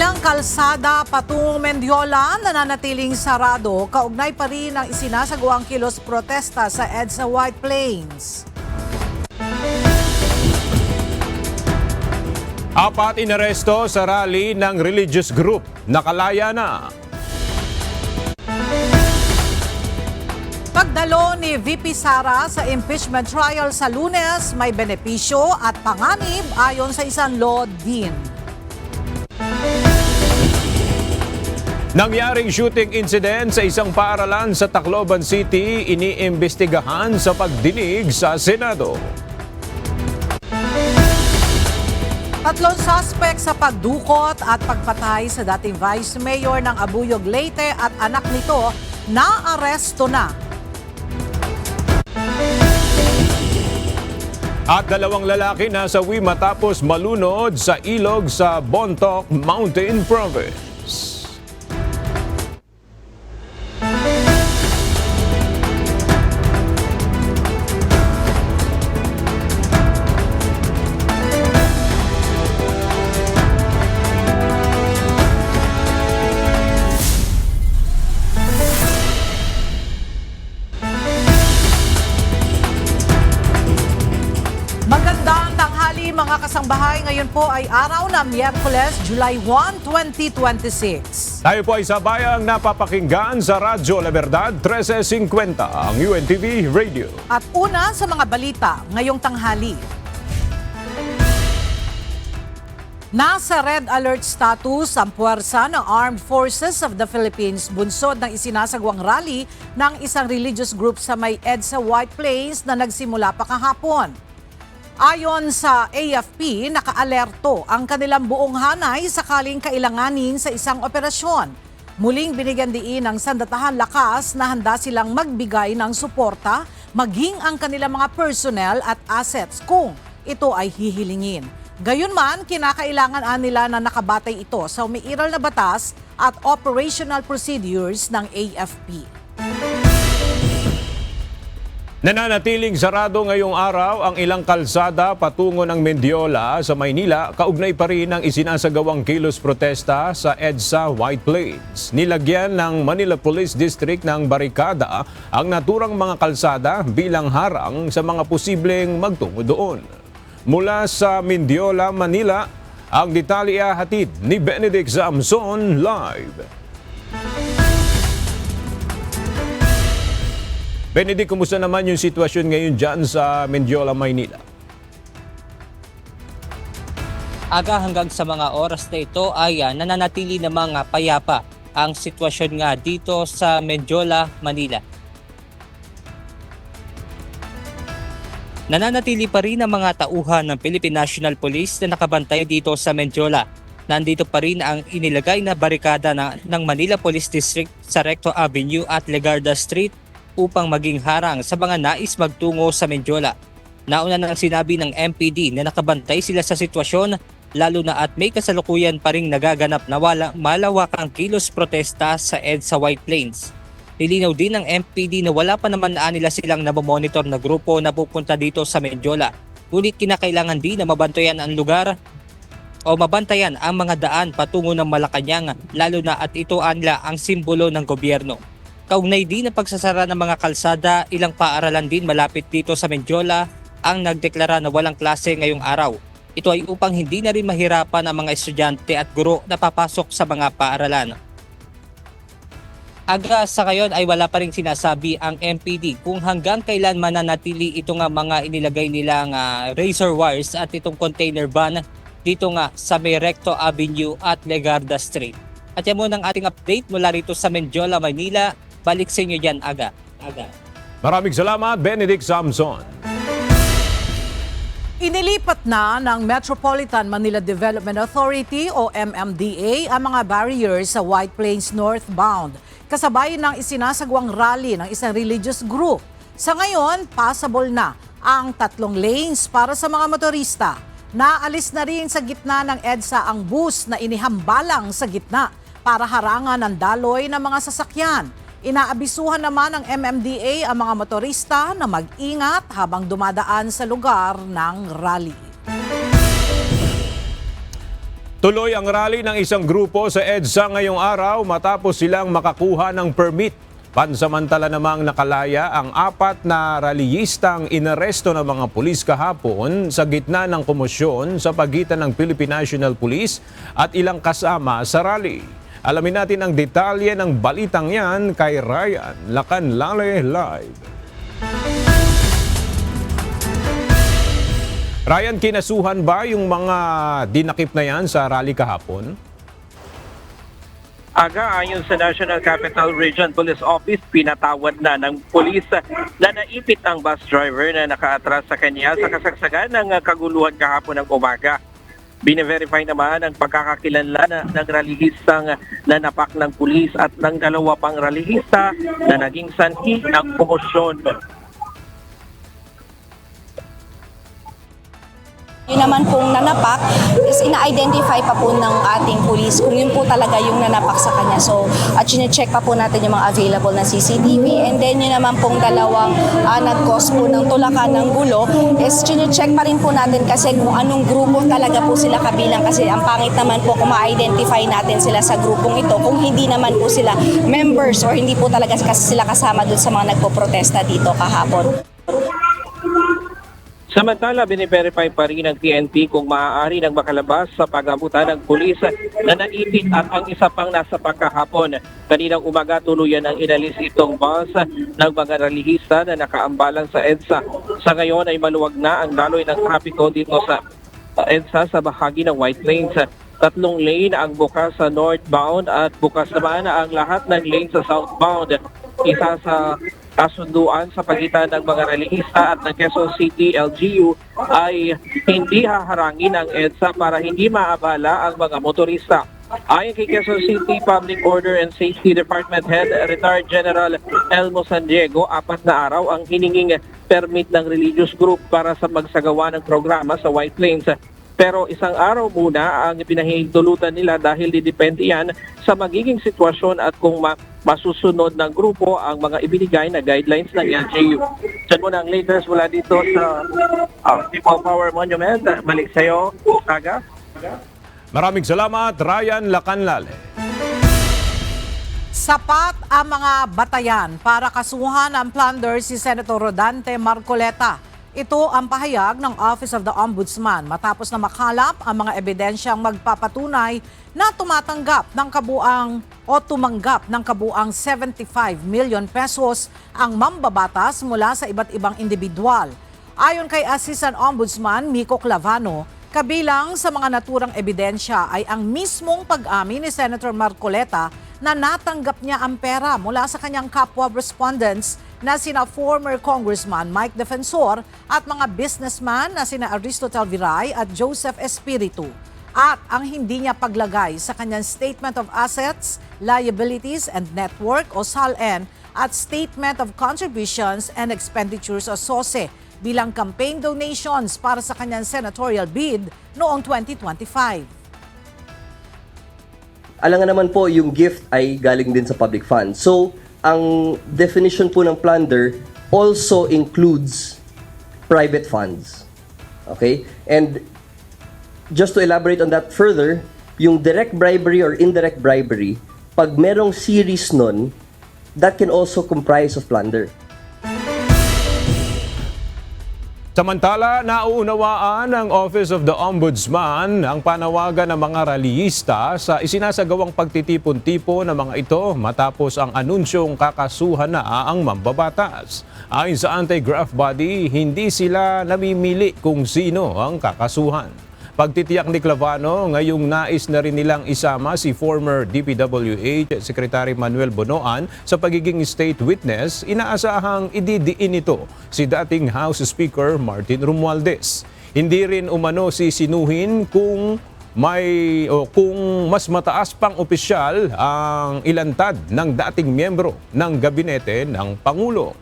Ilang kalsada patungong Mendiola nananatiling sarado, kaugnay pa rin ang isinasagawaang kilos protesta sa EDSA White Plains. Apat inaresto sa rally ng religious group. Nakalaya na. Pagdalo ni VP Sara sa impeachment trial sa Lunes, may benepisyo at panganib ayon sa isang law dean. Nangyaring shooting incident sa isang paaralan sa Tacloban City, iniimbestigahan sa pagdinig sa Senado. Tatlong suspect sa pagdukot at pagpatay sa dating Vice Mayor ng Abuyog, Leyte at anak nito naaresto na. At dalawang lalaki nasa sawi matapos malunod sa ilog sa Bontoc Mountain Province. Magandang tanghali mga kasangbahay. Ngayon po ay araw na Miyerkules, July 1, 2026. Tayo po ay sabayang napapakinggan sa Radyo La Verdad 1350, ang UNTV Radio. At una sa mga balita ngayong tanghali. Nasa red alert status ang puwersa ng Armed Forces of the Philippines bunsod ng isinasagawang rally ng isang religious group sa may EDSA White Plains na nagsimula pa kahapon. Ayon sa AFP, nakaalerto ang kanilang buong hanay sakaling kailanganin sa isang operasyon. Muling binigyan diin ng sandatahan lakas na handa silang magbigay ng suporta maging ang kanilang mga personnel at assets kung ito ay hihilingin. Gayunman, kinakailangan nila na nakabatay ito sa umiiral na batas at operational procedures ng AFP. Nananatiling sarado ngayong araw ang ilang kalsada patungo ng Mendiola sa Maynila, kaugnay pa rin ang isinasagawang kilos protesta sa EDSA White Plains. Nilagyan ng Manila Police District ng barikada ang naturang mga kalsada bilang harang sa mga posibleng magtungo doon. Mula sa Mendiola, Manila, ang detalye hatid ni Benedict Zamson live. Benedict, kumusta naman yung sitwasyon ngayon dyan sa Mendiola, Maynila? Aga hanggang sa mga oras na ito ay nananatili na mga payapa ang sitwasyon nga dito sa Mendiola, Manila. Nananatili pa rin ang mga tauhan ng Philippine National Police na nakabantay dito sa Mendiola. Nandito pa rin ang inilagay na barikada ng Manila Police District sa Recto Avenue at Legarda Street upang maging harang sa mga nais magtungo sa Mendiola. Nauna nang sinabi ng MPD na nakabantay sila sa sitwasyon lalo na at may kasalukuyan pa ring nagaganap na malawakang kilos protesta sa EDSA White Plains. Nilinaw din ng MPD na wala pa naman nila silang nabomonitor na grupo na pupunta dito sa Mendiola. Ngunit kinakailangan din na mabantayan ang lugar o mabantayan ang mga daan patungo ng Malacanang lalo na at ito anla ang simbolo ng gobyerno. Kaugnay din ng pagsasara ng mga kalsada, ilang paaralan din malapit dito sa Mendiola ang nagdeklara na walang klase ngayong araw. Ito ay upang hindi na rin mahirapan ang mga estudyante at guro na papasok sa mga paaralan. Aga sa ngayon ay wala pa rin sinasabi ang MPD kung hanggang kailan mananatili ito nga mga inilagay nilang razor wires at itong container van dito nga sa may Recto Avenue at Legarda Street. At yan muna ang ating update mula rito sa Mendiola, Manila. Balik sa inyo dyan, Aga. Maraming salamat, Benedict Zamson. Inilipat na ng Metropolitan Manila Development Authority o MMDA ang mga barriers sa White Plains northbound, kasabay ng isinasagawang rally ng isang religious group. Sa ngayon, passable na ang 3 lanes para sa mga motorista. Naalis na rin sa gitna ng EDSA ang bus na inihambalang sa gitna para harangan ang daloy ng mga sasakyan. Inaabisuhan naman ng MMDA ang mga motorista na mag-ingat habang dumadaan sa lugar ng rally. Tuloy ang rally ng isang grupo sa EDSA ngayong araw matapos silang makakuha ng permit. Pansamantala namang nakalaya ang 4 na rallyistang inaresto ng mga pulis kahapon sa gitna ng komosyon sa pagitan ng Philippine National Police at ilang kasama sa rally. Alamin natin ang detalye ng balitang yan kay Ryan Lacanlale live. Ryan, kinasuhan ba yung mga dinakip na yan sa rally kahapon? Aga, ayon sa National Capital Region Police Office, pinatawad na ng pulis na naipit ang bus driver na nakaatras sa kanya sa kasagsagan ng kaguluhan kahapon ng umaga. Bine-verify naman ang pagkakakilanlan ng rallyistang nanapak ng pulis at ng 2 pang rallyista na naging sanhi ng komosyon. Yun naman pong nanapak is ina-identify pa po ng ating police kung yun po talaga yung nanapak sa kanya. So, at check pa po natin yung mga available na CCTV. And then yun naman pong dalawang nag-cause po ng tulakan ng gulo is check pa rin po natin kasi kung anong grupo talaga po sila kabilang. Kasi ang pangit naman po kung ma-identify natin sila sa grupong ito kung hindi naman po sila members or hindi po talaga kasi sila kasama dun sa mga nagpo-protesta dito kahapon. Samantala, bine-verify pa rin ng PNP kung maaari nang makalabas sa pag-abutan ng pulis na naipit at ang isa pang nasa pagkahapon. Kaninang umaga tuluyan ang inalis itong bus ng mga rallyista na nakaambalan sa EDSA. Sa ngayon ay maluwag na ang daloy ng trapiko dito sa EDSA sa bahagi ng White Plains. 3 lane ang bukas sa northbound at bukas naman ang lahat ng lane sa southbound. Isa sa kasunduan sa pagitan ng mga rallyista at ng Quezon City LGU ay hindi haharangin ang EDSA para hindi maabala ang mga motorista. Ayon kay Quezon City Public Order and Safety Department Head Retired General Elmo San Diego, 4 na araw ang hininging permit ng religious group para sa magsagawa ng programa sa White Plains. Pero 1 araw muna ang pinahihintulutan nila dahil didepende yan sa magiging sitwasyon at kung masusunod ng grupo ang mga ibinigay na guidelines ng LGU. Diyan muna ang latest mula dito sa People Power Monument. Balik sa iyo, Aga. Maraming salamat, Ryan Lacanlale. Sapat ang mga batayan para kasuhan ang plunder si Senator Rodante Marcoleta. Ito ang pahayag ng Office of the Ombudsman matapos na makalap ang mga ebidensyang magpapatunay na tumanggap ng kabuang 75 million pesos ang mambabatas mula sa iba't ibang individual. Ayon kay Assistant Ombudsman Miko Clavano, kabilang sa mga naturang ebidensya ay ang mismong pag-amin ni Senator Marcoleta na natanggap niya ang pera mula sa kanyang kapwa respondents na sina former Congressman Mike Defensor at mga businessman na sina Aristotle Viray at Joseph Espiritu. At ang hindi niya paglagay sa kanyang Statement of Assets, Liabilities and Network o SALN at Statement of Contributions and Expenditures o SOSE bilang campaign donations para sa kanyang senatorial bid noong 2025. Alangan naman po, yung gift ay galing din sa public fund. So, ang definition po ng plunder also includes private funds. Okay? And just to elaborate on that further, yung direct bribery or indirect bribery, pag merong series nun, that can also comprise of plunder. Samantala, nauunawaan ng Office of the Ombudsman ang panawagan ng mga rallyista sa isinasagawang pagtitipon-tipon ng mga ito matapos ang anunsyong kakasuhan na ang mambabatas. Ayon sa anti-graft body, hindi sila namimili kung sino ang kakasuhan. Pagtitiyak ni Clavano, ngayong nais na rin nilang isama si former DPWH Secretary Manuel Bonoan sa pagiging state witness, inaasahang ididiin ito si dating House Speaker Martin Romualdez. Hindi rin umano sisinuhin kung mas mataas pang opisyal ang ilantad ng dating miyembro ng gabinete ng Pangulo.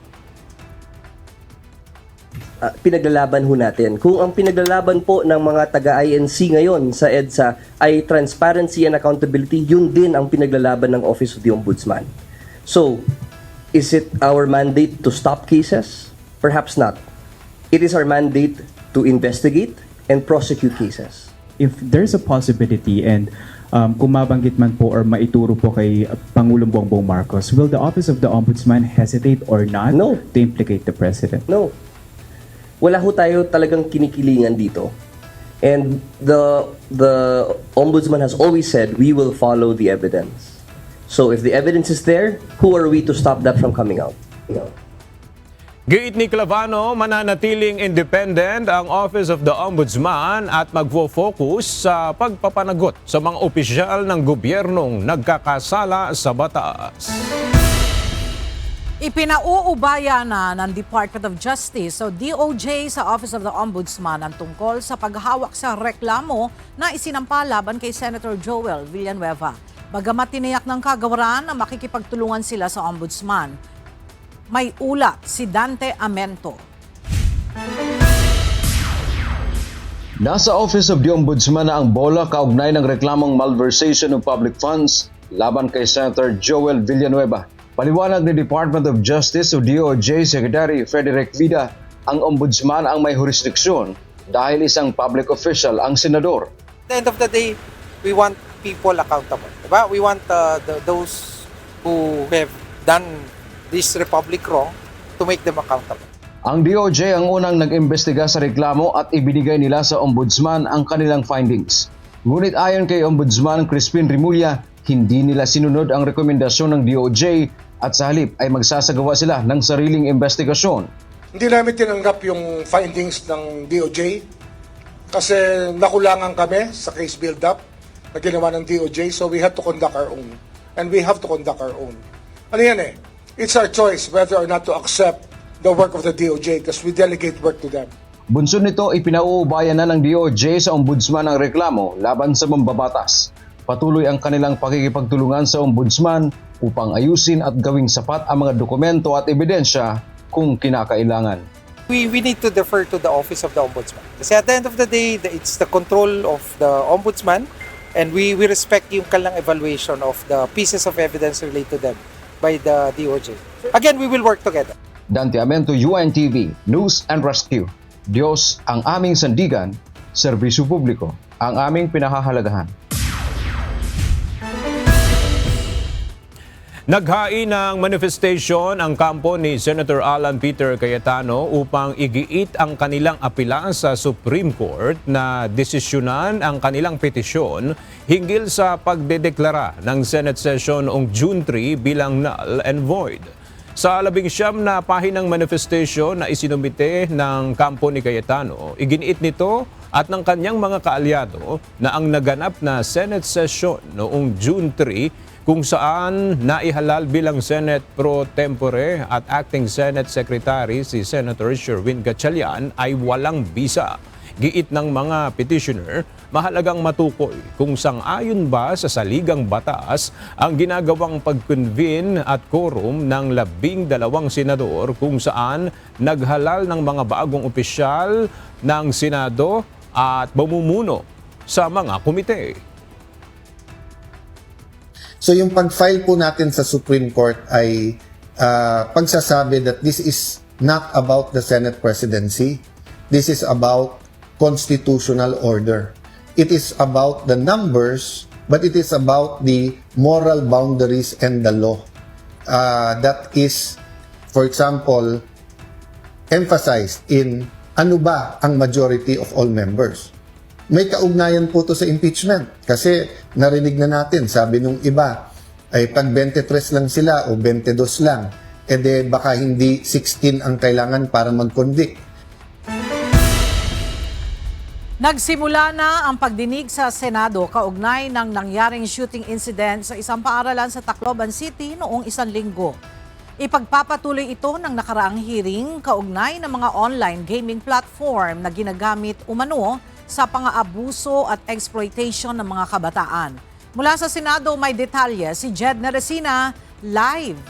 Pinaglalaban ho natin. Kung ang pinaglalaban po ng mga taga-INC ngayon sa EDSA ay transparency and accountability, yun din ang pinaglalaban ng Office of the Ombudsman. So, is it our mandate to stop cases? Perhaps not. It is our mandate to investigate and prosecute cases. if there's a possibility and kung mabanggit man po or maituro po kay Pangulong Bongbong Marcos, will the Office of the Ombudsman hesitate or not No. to implicate the President? No. Wala ho tayo talagang kinikilingan dito. And the Ombudsman has always said, we will follow the evidence. So if the evidence is there, who are we to stop that from coming out? Giit ni Clavano, mananatiling independent ang Office of the Ombudsman at magfo-focus sa pagpapanagot sa mga opisyal ng gobyernong nagkakasala sa batas. Ipinauubaya na ng Department of Justice o DOJ sa Office of the Ombudsman ang tungkol sa paghawak sa reklamo na isinampa laban kay Senator Joel Villanueva. Bagamat tiniyak ng kagawaran na makikipagtulungan sila sa Ombudsman. May ulat si Dante Amento. Nasa Office of the Ombudsman na ang bola kaugnay ng reklamong malversation of public funds laban kay Senator Joel Villanueva. Paliwanag ni Department of Justice o DOJ Secretary Frederick Vida, ang Ombudsman ang may jurisdiksyon dahil isang public official ang senador. At the end of the day, we want people accountable. Diba? We want those who have done this republic wrong to make them accountable. Ang DOJ ang unang nag-imbestiga sa reklamo at ibinigay nila sa Ombudsman ang kanilang findings. Ngunit ayon kay Ombudsman Crispin Rimulya, hindi nila sinunod ang rekomendasyon ng DOJ at sa halip ay magsasagawa sila ng sariling investigasyon. Hindi namin tinanggap yung findings ng DOJ kasi nakulangan kami sa case build-up na ginawa ng DOJ, so we had to conduct our own. And we have to conduct our own. Ano yan eh? It's our choice whether or not to accept the work of the DOJ because we delegate work to them. Bunsod nito, ipinauubayan na ng DOJ sa Ombudsman ang reklamo laban sa mambabatas. Patuloy ang kanilang pakikipagtulungan sa Ombudsman upang ayusin at gawing sapat ang mga dokumento at ebidensya kung kinakailangan. We need to defer to the Office of the Ombudsman. Kasi at the end of the day, it's the control of the Ombudsman and we respect yung kanilang evaluation of the pieces of evidence related to them by the DOJ. Again, we will work together. Dante Amento, UNTV, News and Rescue. Diyos ang aming sandigan, serbisyo publiko ang aming pinahahalagahan. Naghain ng manifestation ang kampo ni Senator Alan Peter Cayetano upang igiit ang kanilang apela sa Supreme Court na desisyonan ang kanilang petisyon hinggil sa pagdedeklara ng Senate session noong June 3 bilang null and void. Sa 19 na pahinang manifestation na isinumite ng kampo ni Cayetano, iginiit nito at ng kanyang mga kaalyado na ang naganap na Senate session noong June 3 kung saan naihalal bilang Senate Pro Tempore at Acting Senate Secretary si Senator Sherwin Gatchalian ay walang bisa. Giit ng mga petitioner, mahalagang matukoy kung sang-ayon ba sa saligang batas ang ginagawang pag-convene at quorum ng 12 senador kung saan naghalal ng mga bagong opisyal ng Senado at bumumuno sa mga komite. So yung pag-file po natin sa Supreme Court ay pagsasabi that this is not about the Senate presidency. This is about constitutional order. It is about the numbers, but it is about the moral boundaries and the law. That is, for example, emphasized in ano ba ang majority of all members. May kaugnayan po to sa impeachment kasi narinig na natin, sabi nung iba, ay pag 23 lang sila o 22 lang, edi baka hindi 16 ang kailangan para mag-convict. Nagsimula na ang pagdinig sa Senado kaugnay ng nangyaring shooting incident sa isang paaralan sa Tacloban City noong 1 linggo. Ipagpapatuloy ito ng nakaraang hearing kaugnay ng mga online gaming platform na ginagamit umano sa pang-aabuso at exploitation ng mga kabataan. Mula sa Senado, may detalye si Jed Neresina live.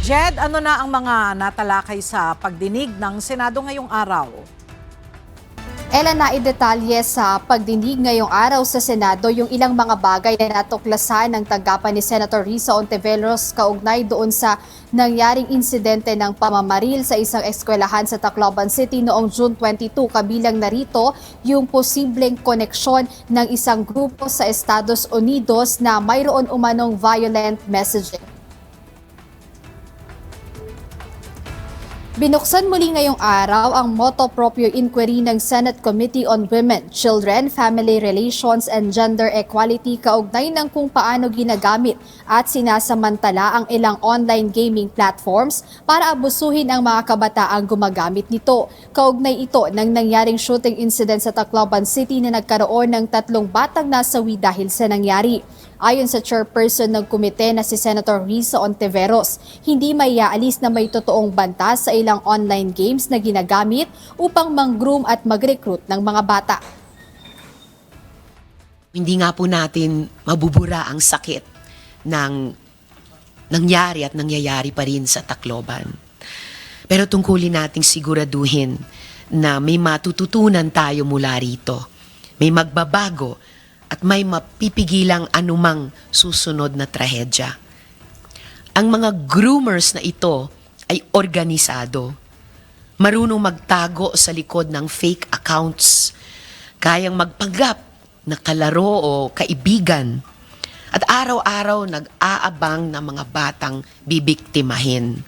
Jed, ano na ang mga natalakay sa pagdinig ng Senado ngayong araw? Ela na idetalye sa pagdinig ngayong araw sa Senado yung ilang mga bagay na natuklasan ng tanggapan ni Senator Risa Ontiveros kaugnay doon sa nangyaring insidente ng pamamaril sa isang eskwelahan sa Tacloban City noong June 22. Kabilang narito yung posibleng koneksyon ng isang grupo sa Estados Unidos na mayroon umanong violent messaging. Binuksan muli ngayong araw ang motu proprio inquiry ng Senate Committee on Women, Children, Family Relations and Gender Equality kaugnay ng kung paano ginagamit at sinasamantala ang ilang online gaming platforms para abusuhin ang mga kabataang gumagamit nito. Kaugnay ito ng nangyaring shooting incident sa Tacloban City na nagkaroon ng 3 batang nasawi dahil sa nangyari. Ayon sa chairperson ng komite na si Senator Risa Ontiveros, hindi maiaalis na may totoong banta sa ilang online games na ginagamit upang mang-groom at mag-recruit ng mga bata. Hindi nga po natin mabubura ang sakit ng nangyari at nangyayari pa rin sa Tacloban. Pero tungkulin nating siguraduhin na may matututunan tayo mula rito. May magbabago at may mapipigilang anumang susunod na trahedya. Ang mga groomers na ito ay organisado. Marunong magtago sa likod ng fake accounts. Kayang magpanggap na kalaro o kaibigan. At araw-araw nag-aabang ng mga batang bibiktimahin.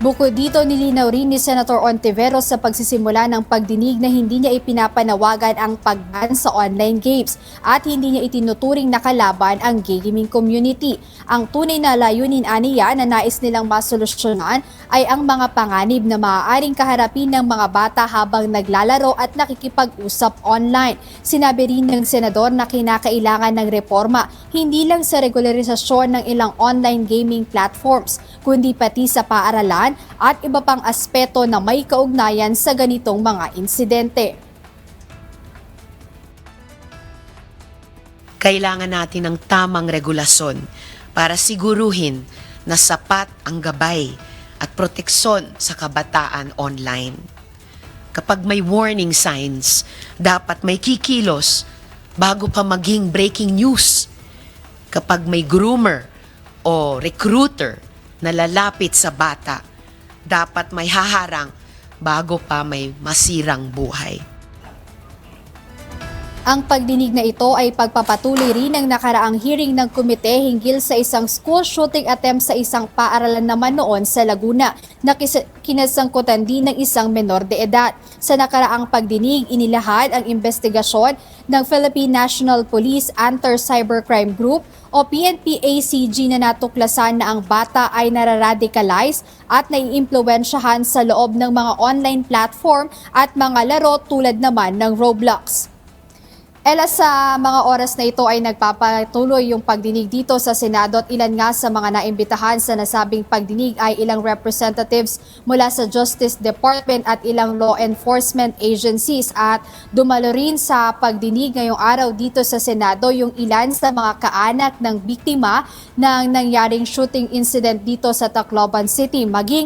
Bukod dito, nilinaw rin ni Senator Ontiveros sa pagsisimula ng pagdinig na hindi niya ipinapanawagan ang pag-ban sa online games at hindi niya itinuturing na kalaban ang gaming community. Ang tunay na layunin aniya na nais nilang masolusyonan ay ang mga panganib na maaaring kaharapin ng mga bata habang naglalaro at nakikipag-usap online. Sinabi rin ng senador na kinakailangan ng reforma hindi lang sa regularisasyon ng ilang online gaming platforms, kundi pati sa paaralan at iba pang aspeto na may kaugnayan sa ganitong mga insidente. Kailangan natin ng tamang regulasyon para siguruhin na sapat ang gabay at proteksyon sa kabataan online. Kapag may warning signs, dapat may kikilos bago pa maging breaking news. Kapag may groomer o recruiter na lalapit sa bata, dapat may haharang bago pa may masirang buhay. Ang pagdinig na ito ay pagpapatuloy rin ng nakaraang hearing ng komite hinggil sa isang school shooting attempt sa isang paaralan naman noon sa Laguna na kinasangkutan din ng isang menor de edad. Sa nakaraang pagdinig, inilahad ang investigasyon ng Philippine National Police Anti-Cybercrime Group o PNP-ACG na natuklasan na ang bata ay nararadicalize at naiimpluwensyahan sa loob ng mga online platform at mga laro tulad naman ng Roblox. Ela, sa mga oras na ito ay nagpapatuloy yung pagdinig dito sa Senado at ilan nga sa mga naimbitahan sa nasabing pagdinig ay ilang representatives mula sa Justice Department at ilang law enforcement agencies at dumalo rin sa pagdinig ngayong araw dito sa Senado yung ilan sa mga kaanak ng biktima ng nangyaring shooting incident dito sa Tacloban City. Maging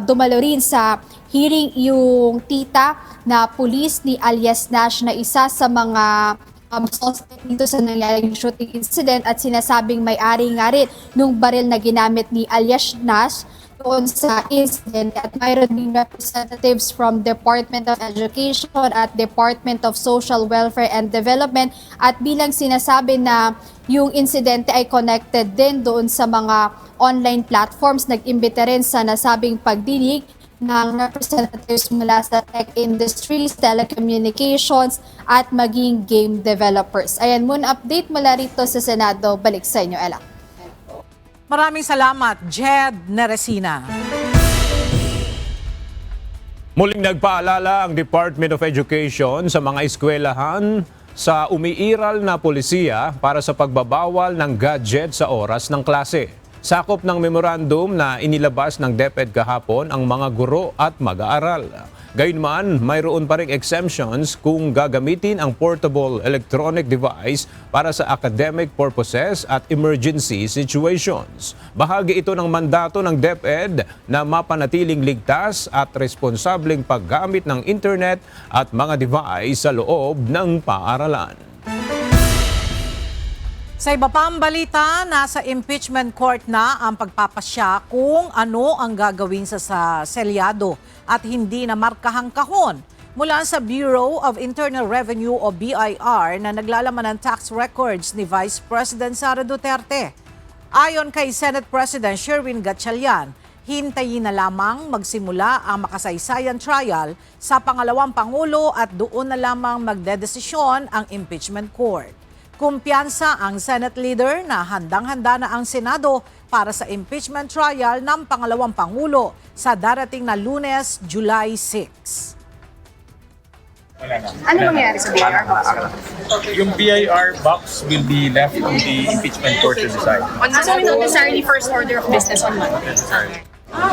dumalo rin sa hearing yung tita na pulis ni alias Nash na isa sa mga suspect dito sa nangyaring shooting incident at sinasabing may-ari nga rin nung baril na ginamit ni alias Nash doon sa incident at mayroon din representatives from Department of Education at Department of Social Welfare and Development at bilang sinasabi na yung insidente ay connected din doon sa mga online platforms, nag-imbita rin sa nasabing pagdinig ng representatives mula sa tech industries, telecommunications at maging game developers. Ayan muna update mula rito sa Senado. Balik sa inyo, Ella. Maraming salamat, Jed Neresina. Muling nagpaalala ang Department of Education sa mga eskwelahan sa umiiral na polisiya para sa pagbabawal ng gadget sa oras ng klase. Sakop ng memorandum na inilabas ng DepEd kahapon ang mga guro at mag-aaral. Gayunman, mayroon pa ring exemptions kung gagamitin ang portable electronic device para sa academic purposes at emergency situations. Bahagi ito ng mandato ng DepEd na mapanatiling ligtas at responsableng paggamit ng internet at mga device sa loob ng paaralan. Sa iba pang balita, nasa impeachment court na ang pagpapasya kung ano ang gagawin sa selyado at hindi na markahang kahon mula sa Bureau of Internal Revenue o BIR na naglalaman ng tax records ni Vice President Sara Duterte. Ayon kay Senate President Sherwin Gatchalian, hintayin na lamang magsimula ang makasaysayan trial sa pangalawang Pangulo at doon na lamang magdedesisyon ang impeachment court. Kumpiyansa ang Senate leader na handang-handa na ang Senado para sa impeachment trial ng pangalawang Pangulo sa darating na Lunes, July 6. Ano mangyayari sa BIR box? Yung BIR box will be left to the impeachment court to decide. So we not necessarily first order of business on Monday.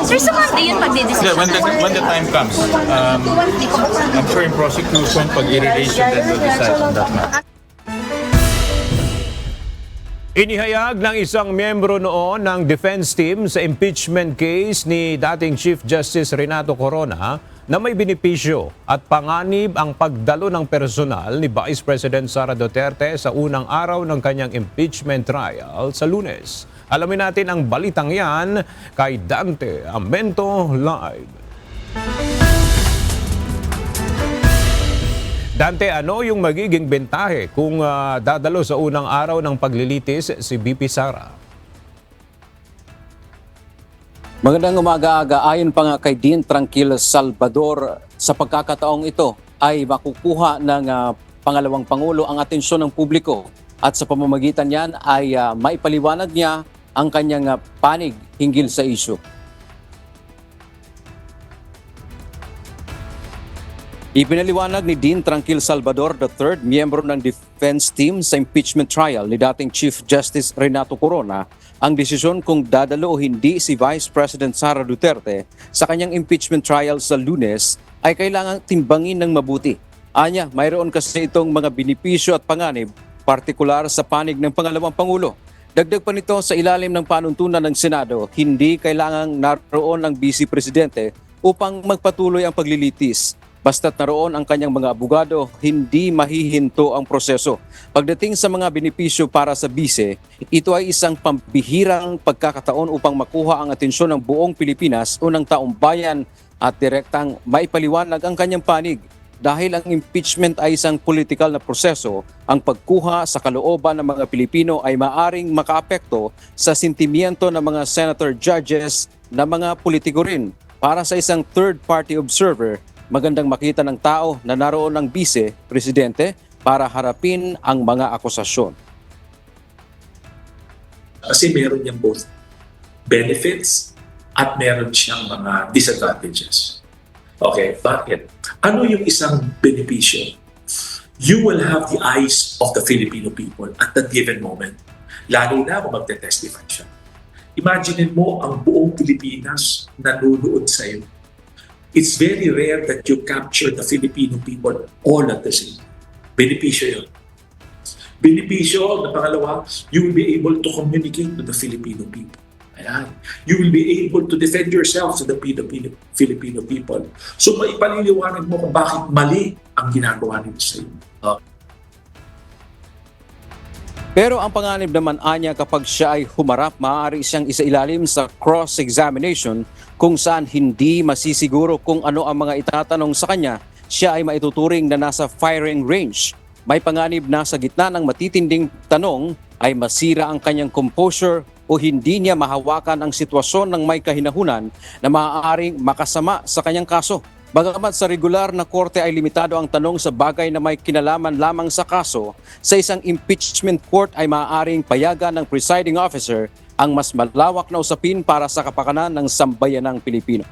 Sir, sa Monday yun magdidesisyon? When the time comes, I'm sure in prosecution, pag i-relation, then we'll decide on that matter. Inihayag ng isang miyembro noon ng defense team sa impeachment case ni dating Chief Justice Renato Corona na may benepisyo at panganib ang pagdalo ng personal ni Vice President Sara Duterte sa unang araw ng kanyang impeachment trial sa Lunes. Alamin natin ang balitang yan kay Dante Amento Live. Dante, ano yung magiging bentahe kung dadalo sa unang araw ng paglilitis si BP Sara? Magandang umaga, ayon pa nga kay Dean Tranquil Salvador, sa pagkakataong ito ay makukuha ng pangalawang Pangulo ang atensyon ng publiko at sa pamamagitan niyan ay maipaliwanag niya ang kanyang panig hinggil sa isyu. Ipinaliwanag ni Dean Tranquil Salvador III, miyembro ng defense team sa impeachment trial ni dating Chief Justice Renato Corona, ang desisyon kung dadalo o hindi si Vice President Sara Duterte sa kanyang impeachment trial sa Lunes ay kailangang timbangin ng mabuti. Anya, mayroon kasi itong mga benepisyo at panganib, partikular sa panig ng pangalawang Pangulo. Dagdag pa nito, sa ilalim ng panuntunan ng Senado, hindi kailangang naroon ang Vice Presidente upang magpatuloy ang paglilitis. Basta't naroon ang kanyang mga abogado, hindi mahihinto ang proseso. Pagdating sa mga benepisyo para sa bise, ito ay isang pambihirang pagkakataon upang makuha ang atensyon ng buong Pilipinas o ng taong bayan at direktang maipaliwanag ang kanyang panig. Dahil ang impeachment ay isang political na proseso, ang pagkuha sa kalooban ng mga Pilipino ay maaring makaapekto sa sentimiento ng mga senator judges na mga politiko rin. Para sa isang third-party observer, magandang makita ng tao na naroon ang vice-presidente para harapin ang mga akusasyon. Kasi meron niyang both benefits at meron siyang mga disadvantages. Okay, bakit? Ano yung isang benepisyo? You will have the eyes of the Filipino people at that given moment. Lalo na kung magte-testify siya. Imagine mo ang buong Pilipinas nanonood sa iyo. It's very rare that you capture the Filipino people all at the same time. Benepisyo yun. Benepisyo, na pangalawa, you will be able to communicate to the Filipino people. Ayan. You will be able to defend yourself to the Filipino people. So maipaliliwanag mo kung bakit mali ang ginagawa nila sa iyo. Pero ang panganib naman anya kapag siya ay humarap, maaari siyang isailalim sa cross-examination kung saan hindi masisiguro kung ano ang mga itatanong sa kanya, siya ay maituturing na nasa firing range. May panganib na sa gitna ng matitinding tanong ay masira ang kanyang composure o hindi niya mahawakan ang sitwasyon ng may kahinahunan na maaaring makasama sa kanyang kaso. Bagamat sa regular na korte ay limitado ang tanong sa bagay na may kinalaman lamang sa kaso, sa isang impeachment court ay maaaring payagan ng presiding officer ang mas malawak na usapin para sa kapakanan ng sambayanang Pilipino.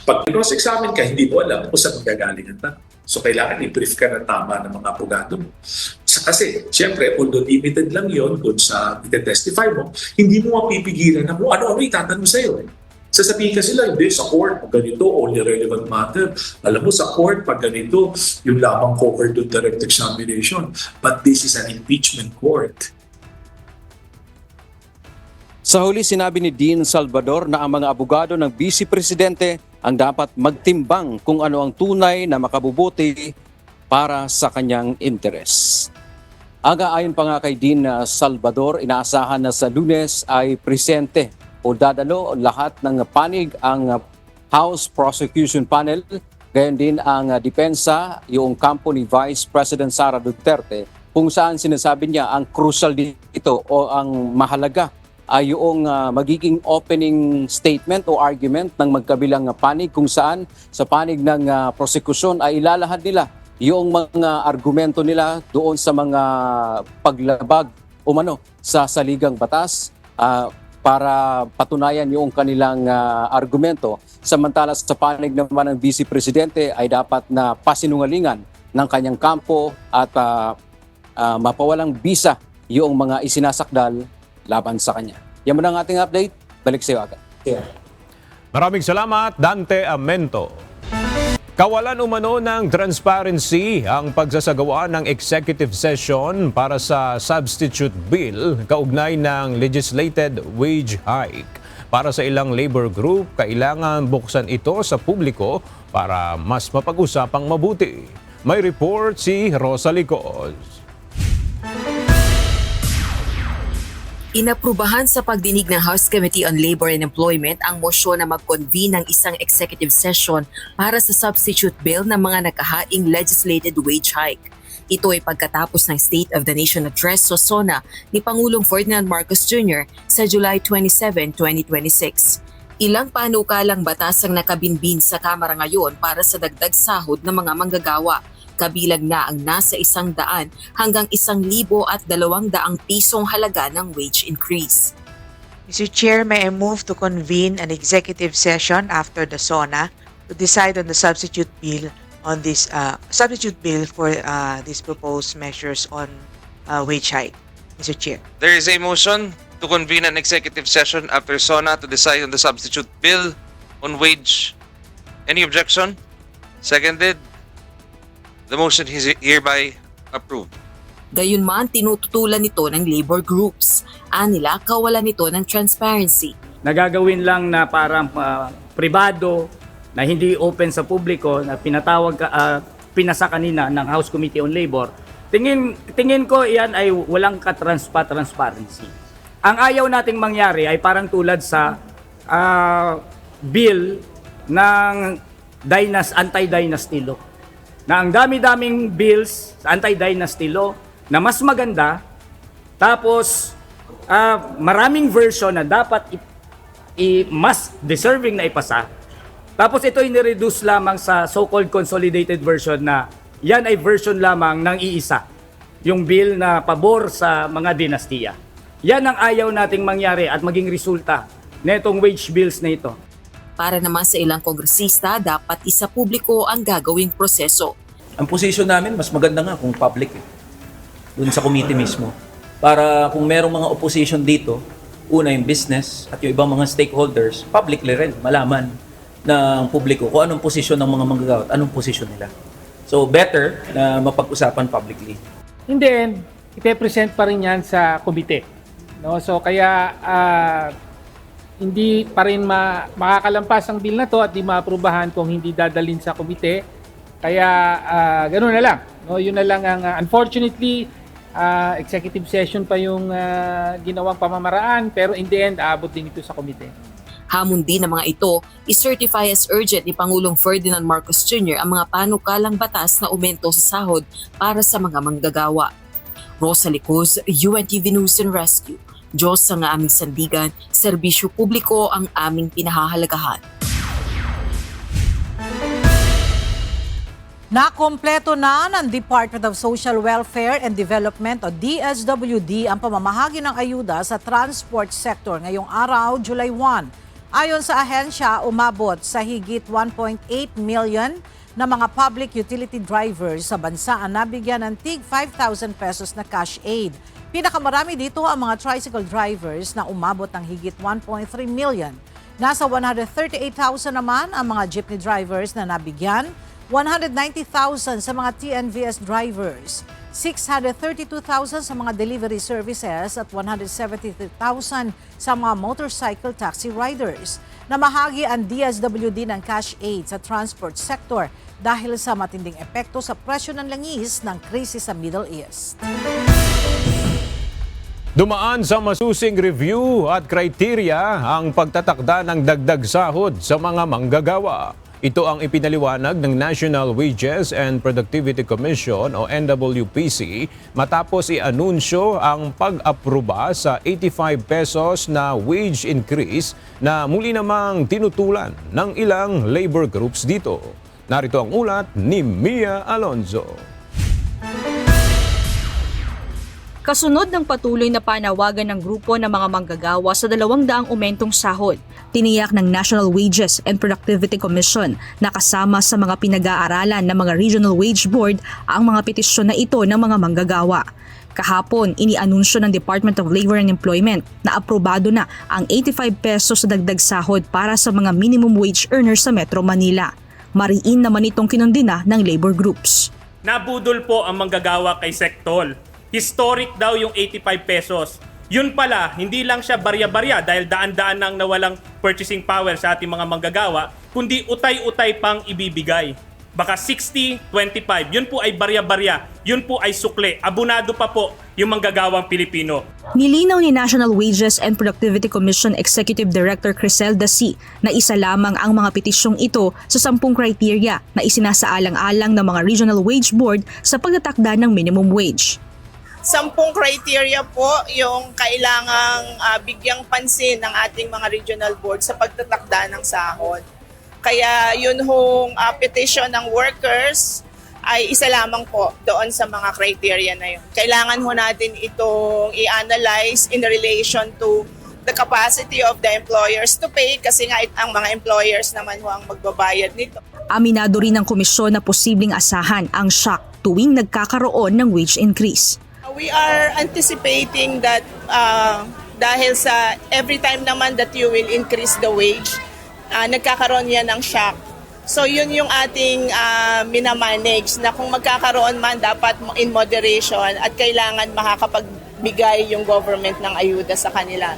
Pag cross-examine ka, hindi mo alam kung saan magagaling ang tanong. So kailangan i-brief ka ng tama ng mga abogado mo. Sa Kasi, siyempre, although limited lang yon kung sa ite-testify mo, hindi mo mapipigilan na kung ano-ano itatanong sa'yo. Sasabihin ka sila, hindi, sa court, pag ganito, only relevant matter. Alam mo, sa court, pag ganito, yung lamang covered to direct examination. But this is an impeachment court. Sa huli, sinabi ni Dean Salvador na ang mga abogado ng Vice Presidente ang dapat magtimbang kung ano ang tunay na makabubuti para sa kanyang interes. Ayon pa nga kay Dean Salvador, inaasahan na sa Lunes ay presente o dadalo lahat ng panig ang House Prosecution Panel, gayon din ang depensa, yung kampo ni Vice President Sara Duterte, kung saan sinasabi niya ang crucial dito o ang mahalaga ay yung magiging opening statement o argument ng magkabilang panig, kung saan sa panig ng prosekusyon ay ilalahad nila yung mga argumento nila doon sa mga paglabag umano sa saligang batas para patunayan yung kanilang argumento. Samantala sa panig naman ng Vice Presidente ay dapat na pasinungalingan ng kanyang kampo at mapawalang bisa yung mga isinasakdal laban sa kanya. Yan muna ang ating update. Balik sa iyo agad. Maraming salamat, Dante Amento. Kawalan umano ng transparency ang pagsasagawa ng executive session para sa substitute bill kaugnay ng legislated wage hike. Para sa ilang labor group, kailangan buksan ito sa publiko para mas mapag-usapang mabuti. May report si Rosa Licos. Inaprubahan sa pagdinig ng House Committee on Labor and Employment ang mosyon na mag-convene ng isang executive session para sa substitute bill ng mga nakahaing legislated wage hike. Ito ay pagkatapos ng State of the Nation Address o SONA ni Pangulong Ferdinand Marcos Jr. sa July 27, 2026. Ilang panukalang batas ang nakabinbin sa Kamara ngayon para sa dagdag sahod ng mga manggagawa. Kabilang na ang nasa 100 hanggang 1,200 pisong halaga ng wage increase. Mr. Chair, may I move to convene an executive session after the SONA to decide on the substitute bill on this for these proposed measures on wage hike. Mr. Chair. There is a motion to convene an executive session after SONA to decide on the substitute bill on wage. Any objection? Seconded. The motion is hereby approved. Gayunman, tinututulan nito ng labor groups. Anila, kawalan nito ng transparency. Nagagawin lang na parang pribado na hindi open sa publiko na pinasa kanina ng House Committee on Labor. Tingin ko iyan ay walang transparency. Ang ayaw nating mangyari ay parang tulad sa bill ng anti-dynasty law. Na ang dami-daming bills sa anti-dynasty law na mas maganda, tapos maraming version na dapat mas deserving na ipasa. Tapos ito ay nireduce lamang sa so-called consolidated version na yan ay version lamang ng iisa. Yung bill na pabor sa mga dinastiya. Yan ang ayaw nating mangyari at maging resulta na itong wage bills na ito. Para naman sa ilang kongresista, dapat isa publiko ang gagawing proseso. Ang position namin, mas maganda nga kung public doon sa committee mismo. Para kung merong mga opposition dito, una yung business at yung ibang mga stakeholders, publicly rin, malaman ng publiko kung anong posisyon ng mga manggagawa at anong posisyon nila. So better na mapag-usapan publicly. And then, ipe-present pa rin yan sa komite. No? So kaya hindi pa rin makakalampas ang bill na to at di maaprubahan kung hindi dadalhin sa komite. Kaya ganoon na lang. No? Yun na lang ang unfortunately executive session pa yung ginawang pamamaraan pero in the end aabot din ito sa komite. Hamon din ng mga ito, i-certify as urgent ni Pangulong Ferdinand Marcos Jr. ang mga panukalang batas na umento sa sahod para sa mga manggagawa. Rosa Licos, UNTV News and Rescue. Diyos ang aming sandigan, serbisyo publiko ang aming pinahahalagahan. Nakompleto na ng Department of Social Welfare and Development o DSWD ang pamamahagi ng ayuda sa transport sector ngayong araw, July 1. Ayon sa ahensya, umabot sa higit 1.8 million na mga public utility drivers sa bansa ang nabigyan ng tig 5,000 pesos na cash aid. Pinakamarami dito ang mga tricycle drivers na umabot ng higit 1.3 million. Nasa 138,000 naman ang mga jeepney drivers na nabigyan, 190,000 sa mga TNVS drivers, 632,000 sa mga delivery services at 173,000 sa mga motorcycle taxi riders. Namahagi ang DSWD ng cash aid sa transport sector dahil sa matinding epekto sa presyo ng langis ng krisis sa Middle East. Dumaan sa masusing review at kriteria ang pagtatakda ng dagdag sahod sa mga manggagawa. Ito ang ipinaliwanag ng National Wages and Productivity Commission o NWPC matapos i-anunsyo ang pag-aproba sa 85 pesos na wage increase na muli namang tinutulan ng ilang labor groups dito. Narito ang ulat ni Mia Alonzo. Kasunod ng patuloy na panawagan ng grupo ng mga manggagawa sa 200 umentong sahod, tiniyak ng National Wages and Productivity Commission na kasama sa mga pinag-aaralan ng mga Regional Wage Board ang mga petisyon na ito ng mga manggagawa. Kahapon, inianunsyo ng Department of Labor and Employment na aprobado na ang 85 pesos sa dagdag sahod para sa mga minimum wage earners sa Metro Manila. Mariin naman itong kinundina ng labor groups. Nabudol po ang manggagawa kay Sektol. Historic daw yung 85 pesos. Yun pala, hindi lang siya barya-barya dahil daan-daan nang nawalang purchasing power sa ating mga manggagawa, kundi utay-utay pang ibibigay. Baka 60-25, yun po ay barya-barya, yun po ay sukle. Abunado pa po yung manggagawang Pilipino. Nilinaw ni National Wages and Productivity Commission Executive Director Criselda C. na isa lamang ang mga petisyong ito sa 10 kriteria na isinasaalang-alang ng mga Regional Wage Board sa pagtatakda ng minimum wage. 10 criteria po yung kailangang bigyang pansin ng ating mga regional board sa pagtatakda ng sahod. Kaya yun hong petition ng workers ay isa lamang po doon sa mga criteria na yun. Kailangan ho natin itong i-analyze in relation to the capacity of the employers to pay kasi nga ang mga employers naman ho ang magbabayad nito. Aminado rin ng komisyon na posibleng asahan ang shock tuwing nagkakaroon ng wage increase. We are anticipating that dahil sa every time naman that you will increase the wage, nagkakaroon yan ng shock. So yun yung ating minamanage na kung magkakaroon man dapat in moderation at kailangan makakapagbigay yung government ng ayuda sa kanila.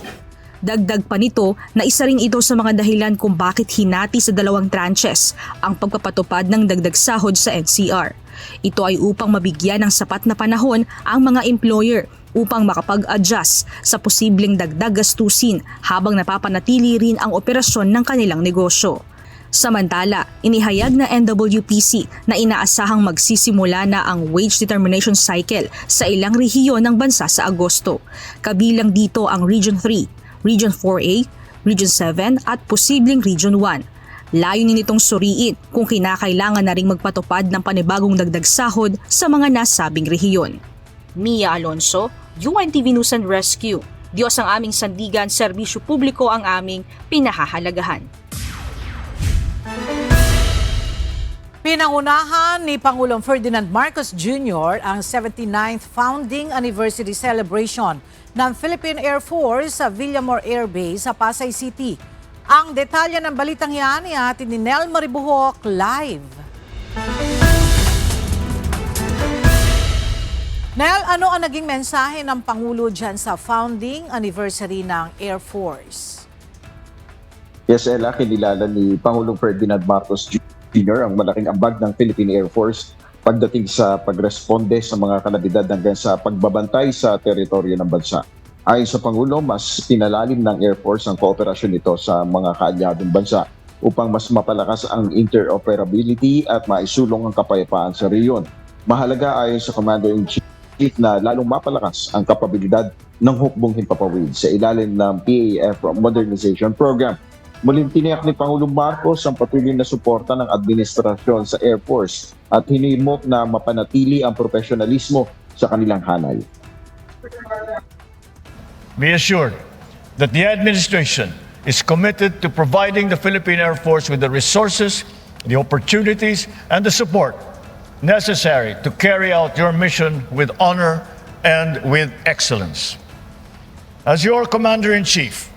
Dagdag pa nito na isa rin ito sa mga dahilan kung bakit hinati sa 2 tranches ang pagpapatupad ng dagdag sahod sa NCR. Ito ay upang mabigyan ng sapat na panahon ang mga employer upang makapag-adjust sa posibleng dagdag gastusin habang napapanatili rin ang operasyon ng kanilang negosyo. Samantala, inihayag na NWPC na inaasahang magsisimula na ang wage determination cycle sa ilang rehiyon ng bansa sa Agosto. Kabilang dito ang Region 3, Region 4A, Region 7 at posibleng Region 1. Layunin nitong suriin kung kinakailangan na ring magpatupad ng panibagong dagdag sahod sa mga nasabing rehiyon. Mia Alonzo, UNTV News and Rescue. Diyos ang aming sandigan, serbisyo publiko ang aming pinahahalagahan. Pinangunahan ni Pangulong Ferdinand Marcos Jr. ang 79th founding anniversary celebration ng Philippine Air Force sa Villamor Air Base sa Pasay City. Ang detalye ng balitang yan ihatid ni Nel Maribuhok live. Nel, ano ang naging mensahe ng Pangulo dyan sa founding anniversary ng Air Force? Yes, Ella, kinilala ni Pangulong Ferdinand Marcos Jr. ang malaking ambag ng Philippine Air Force pagdating sa pagresponde sa mga kalamidad hanggang sa pagbabantay sa teritoryo ng bansa. Ayon sa Pangulo, mas pinalalim ng Air Force ang kooperasyon nito sa mga kaalyadong bansa upang mas mapalakas ang interoperability at maisulong ang kapayapaan sa rehiyon. Mahalaga ayon sa Commander-in-Chief na lalong mapalakas ang kapabilidad ng hukbong himpapawid sa ilalim ng PAF Modernization Program. Muling tiniyak ni Pangulong Marcos ang patuloy na suporta ng administrasyon sa Air Force at hinimok na mapanatili ang profesionalismo sa kanilang hanay. Be assured that the administration is committed to providing the Philippine Air Force with the resources the opportunities, and the support necessary to carry out your mission with honor and with excellence. As your Commander-in-Chief,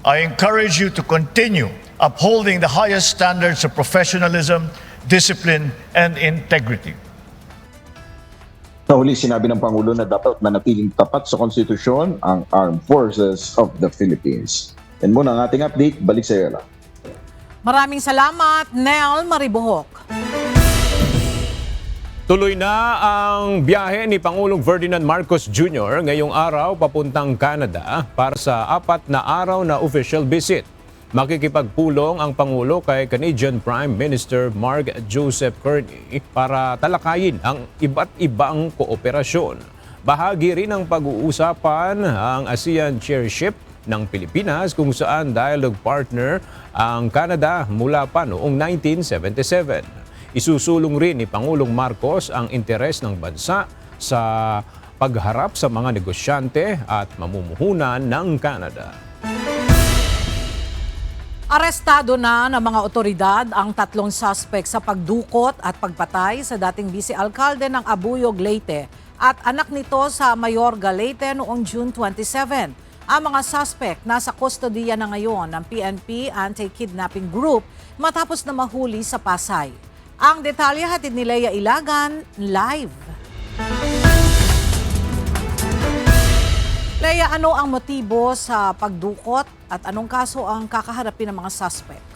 I encourage you to continue upholding the highest standards of professionalism, discipline, and integrity. Sa huli, sinabi ng Pangulo na dapat manatiling tapat sa konstitusyon ang Armed Forces of the Philippines. Yan muna ang ating update. Balik sa iyo, Ella. Maraming salamat, Nel Maribohok. Tuloy na ang biyahe ni Pangulong Ferdinand Marcos Jr. ngayong araw papuntang Canada para sa 4 na araw na official visit. Makikipagpulong ang Pangulo kay Canadian Prime Minister Mark Joseph Carney para talakayin ang iba't ibang kooperasyon. Bahagi rin ng pag-uusapan ang ASEAN Chairship ng Pilipinas kung saan dialogue partner ang Canada mula pa noong 1977. Isusulong rin ni Pangulong Marcos ang interes ng bansa sa pagharap sa mga negosyante at mamumuhunan ng Canada. Arestado na ng mga otoridad ang 3 suspect sa pagdukot at pagpatay sa dating vice-alkalde ng Abuyog, Leyte at anak nito sa Mayorga, Leyte noong June 27. Ang mga suspect nasa kustodiya na ngayon ng PNP Anti-Kidnapping Group matapos na mahuli sa Pasay. Ang detalye hatid ni Leia Ilagan live. Leia, ano ang motibo sa pagdukot at anong kaso ang kakaharapin ng mga suspect?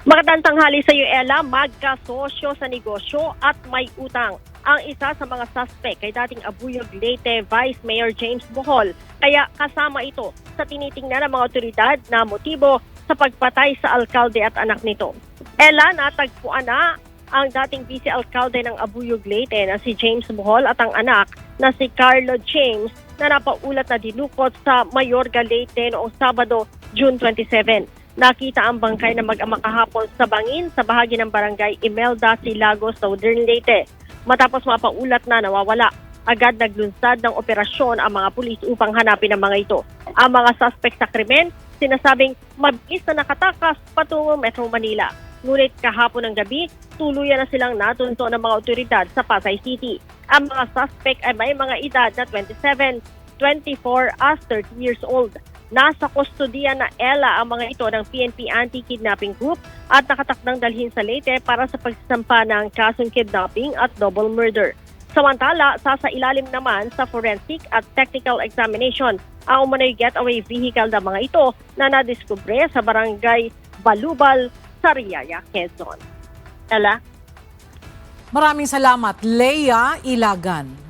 Magandang tanghali sa iyo, Ella. Magkasosyo sa negosyo at may utang. Ang isa sa mga suspect kay dating Abuyog, Leyte Vice Mayor James Bohol. Kaya kasama ito sa tinitingnan ng mga otoridad na motibo sa pagpatay sa alkalde at anak nito. Ella, natagpuan na ang dating vice-alkalde ng Abuyog, Leyte na si James Bohol at ang anak na si Carlo James na napaulat na dinukot sa Mayorga, Leyte noong Sabado, June 27. Nakita ang bangkay na mag-ama kahapon sa bangin sa bahagi ng barangay Imelda, Silagos, Southern Leyte. Matapos mapaulat na nawawala, agad naglunsad ng operasyon ang mga pulis upang hanapin ang mga ito. Ang mga suspect sa krimen, sinasabing mabilis na nakatakas patungo Metro Manila. Ngunit kahapon ng gabi, tuluyan na silang natunto ng mga otoridad sa Pasay City. Ang mga suspect ay may mga edad na 27, 24 at 30 years old. Nasa kustodiya na Ella ang mga ito ng PNP Anti-Kidnapping Group at nakatakdang dalhin sa Leyte para sa pagsasampa ng kasong kidnapping at double murder. Samantala, sasailalim naman sa forensic at technical examination ang umano'y getaway vehicle ng mga ito na nadiskubre sa barangay Balubal, Sariaya, Quezon. Ella? Maraming salamat, Leia Ilagan.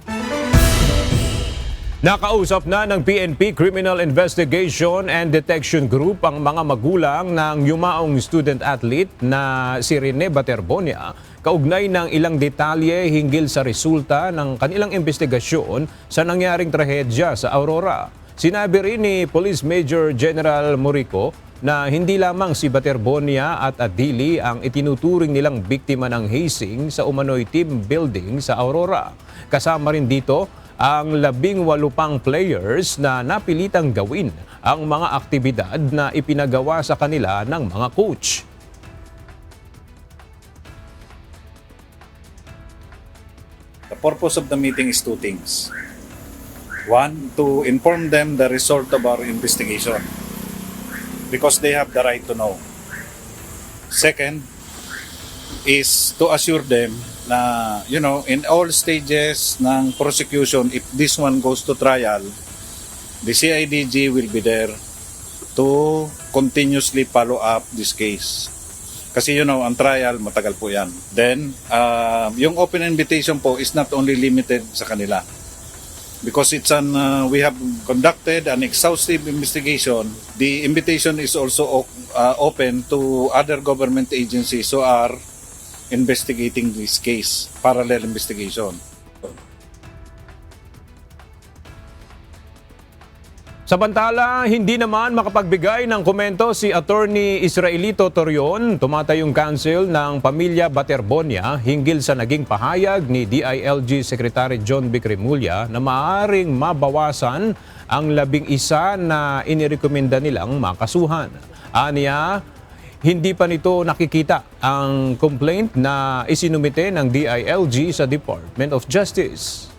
Nakausap na ng PNP Criminal Investigation and Detection Group ang mga magulang ng yumaong student-athlete na si Rene Baterbonia kaugnay ng ilang detalye hinggil sa resulta ng kanilang investigasyon sa nangyaring trahedya sa Aurora. Sinabi rin ni Police Major General Morico na hindi lamang si Baterbonia at Adili ang itinuturing nilang biktima ng hazing sa umano'y team building sa Aurora. Kasama rin dito ang 18 pang players na napilitang gawin ang mga aktibidad na ipinagawa sa kanila ng mga coach. The purpose of the meeting is 2 things. 1, to inform them the result of our investigation because they have the right to know. Second is to assure them na, in all stages ng prosecution, if this one goes to trial, the CIDG will be there to continuously follow up this case. Kasi ang trial, matagal po yan. Then, yung open invitation po is not only limited sa kanila. Because we have conducted an exhaustive investigation, the invitation is also open to other government agencies who are investigating this case, parallel investigation. Samantala, hindi naman makapagbigay ng komento si Attorney Israelito Torion, tumatayong counsel ng pamilya Baterbonia hinggil sa naging pahayag ni DILG Secretary John Vic Remulla na maaaring mabawasan ang 11 na inirekomenda nilang makasuhan. Aniya, hindi pa nito nakikita ang complaint na isinumite ng DILG sa Department of Justice.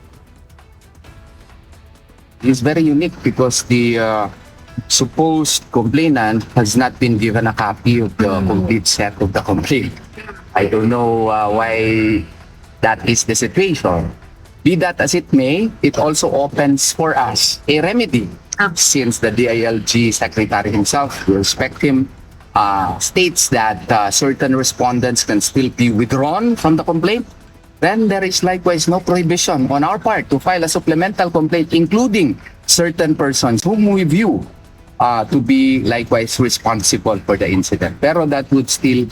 It's very unique because the supposed complainant has not been given a copy of the complete set of the complaint. I don't know why that is the situation. Be that as it may, it also opens for us a remedy. Since the DILG secretary himself, we respect him, states that certain respondents can still be withdrawn from the complaint, then there is likewise no prohibition on our part to file a supplemental complaint, including certain persons whom we view to be likewise responsible for the incident. Pero that would still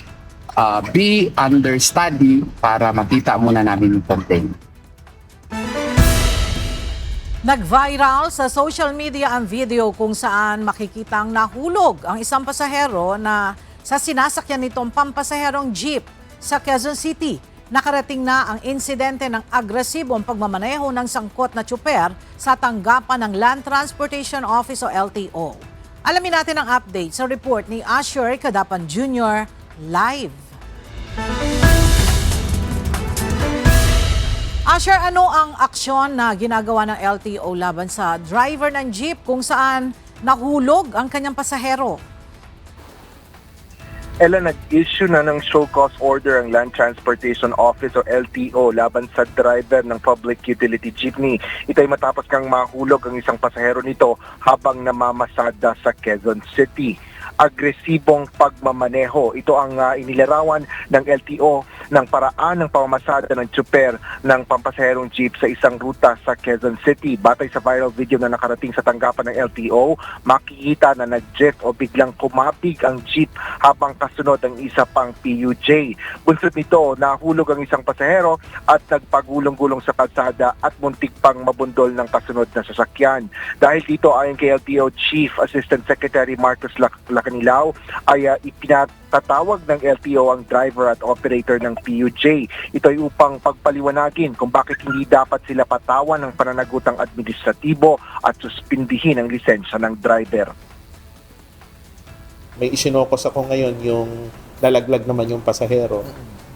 be under study para makita muna namin yung complaint. Nag-viral sa social media ang video kung saan makikitang nahulog ang isang pasahero na sa sinasakyan nitong pampasaherong jeep sa Quezon City. Nakarating na ang insidente ng agresibong pagmamaneho ng sangkot na tsuper sa tanggapan ng Land Transportation Office o LTO. Alamin natin ang update sa report ni Asher Cadapan Jr. live. Asher, ano ang aksyon na ginagawa ng LTO laban sa driver ng jeep kung saan nahulog ang kanyang pasahero? Ella, nag-issue na ng show cause order ang Land Transportation Office o LTO laban sa driver ng public utility jeepney. Ito ay matapos kang mahulog ang isang pasahero nito habang namamasada sa Quezon City. Agresibong pagmamaneho. Ito ang inilarawan ng LTO ng paraan ng pamamasada ng tsuper ng pampasaherong jeep sa isang ruta sa Quezon City. Batay sa viral video na nakarating sa tanggapan ng LTO, makikita na nag-drift o biglang kumapig ang jeep habang kasunod ang isa pang PUJ. Bunsod nito, nahulog ang isang pasahero at nagpagulong-gulong sa kalsada at muntik pang mabundol ng kasunod na sasakyan. Dahil dito, ayon kay LTO Chief Assistant Secretary Marcos Lacanilao, ay ipinatatawag ng LTO ang driver at operator ng PUJ. Ito ay upang pagpaliwanagin kung bakit hindi dapat sila patawan ng pananagutang administratibo at suspindihin ang lisensya ng driver. May isinokos ako ngayon yung lalaglag naman yung pasahero.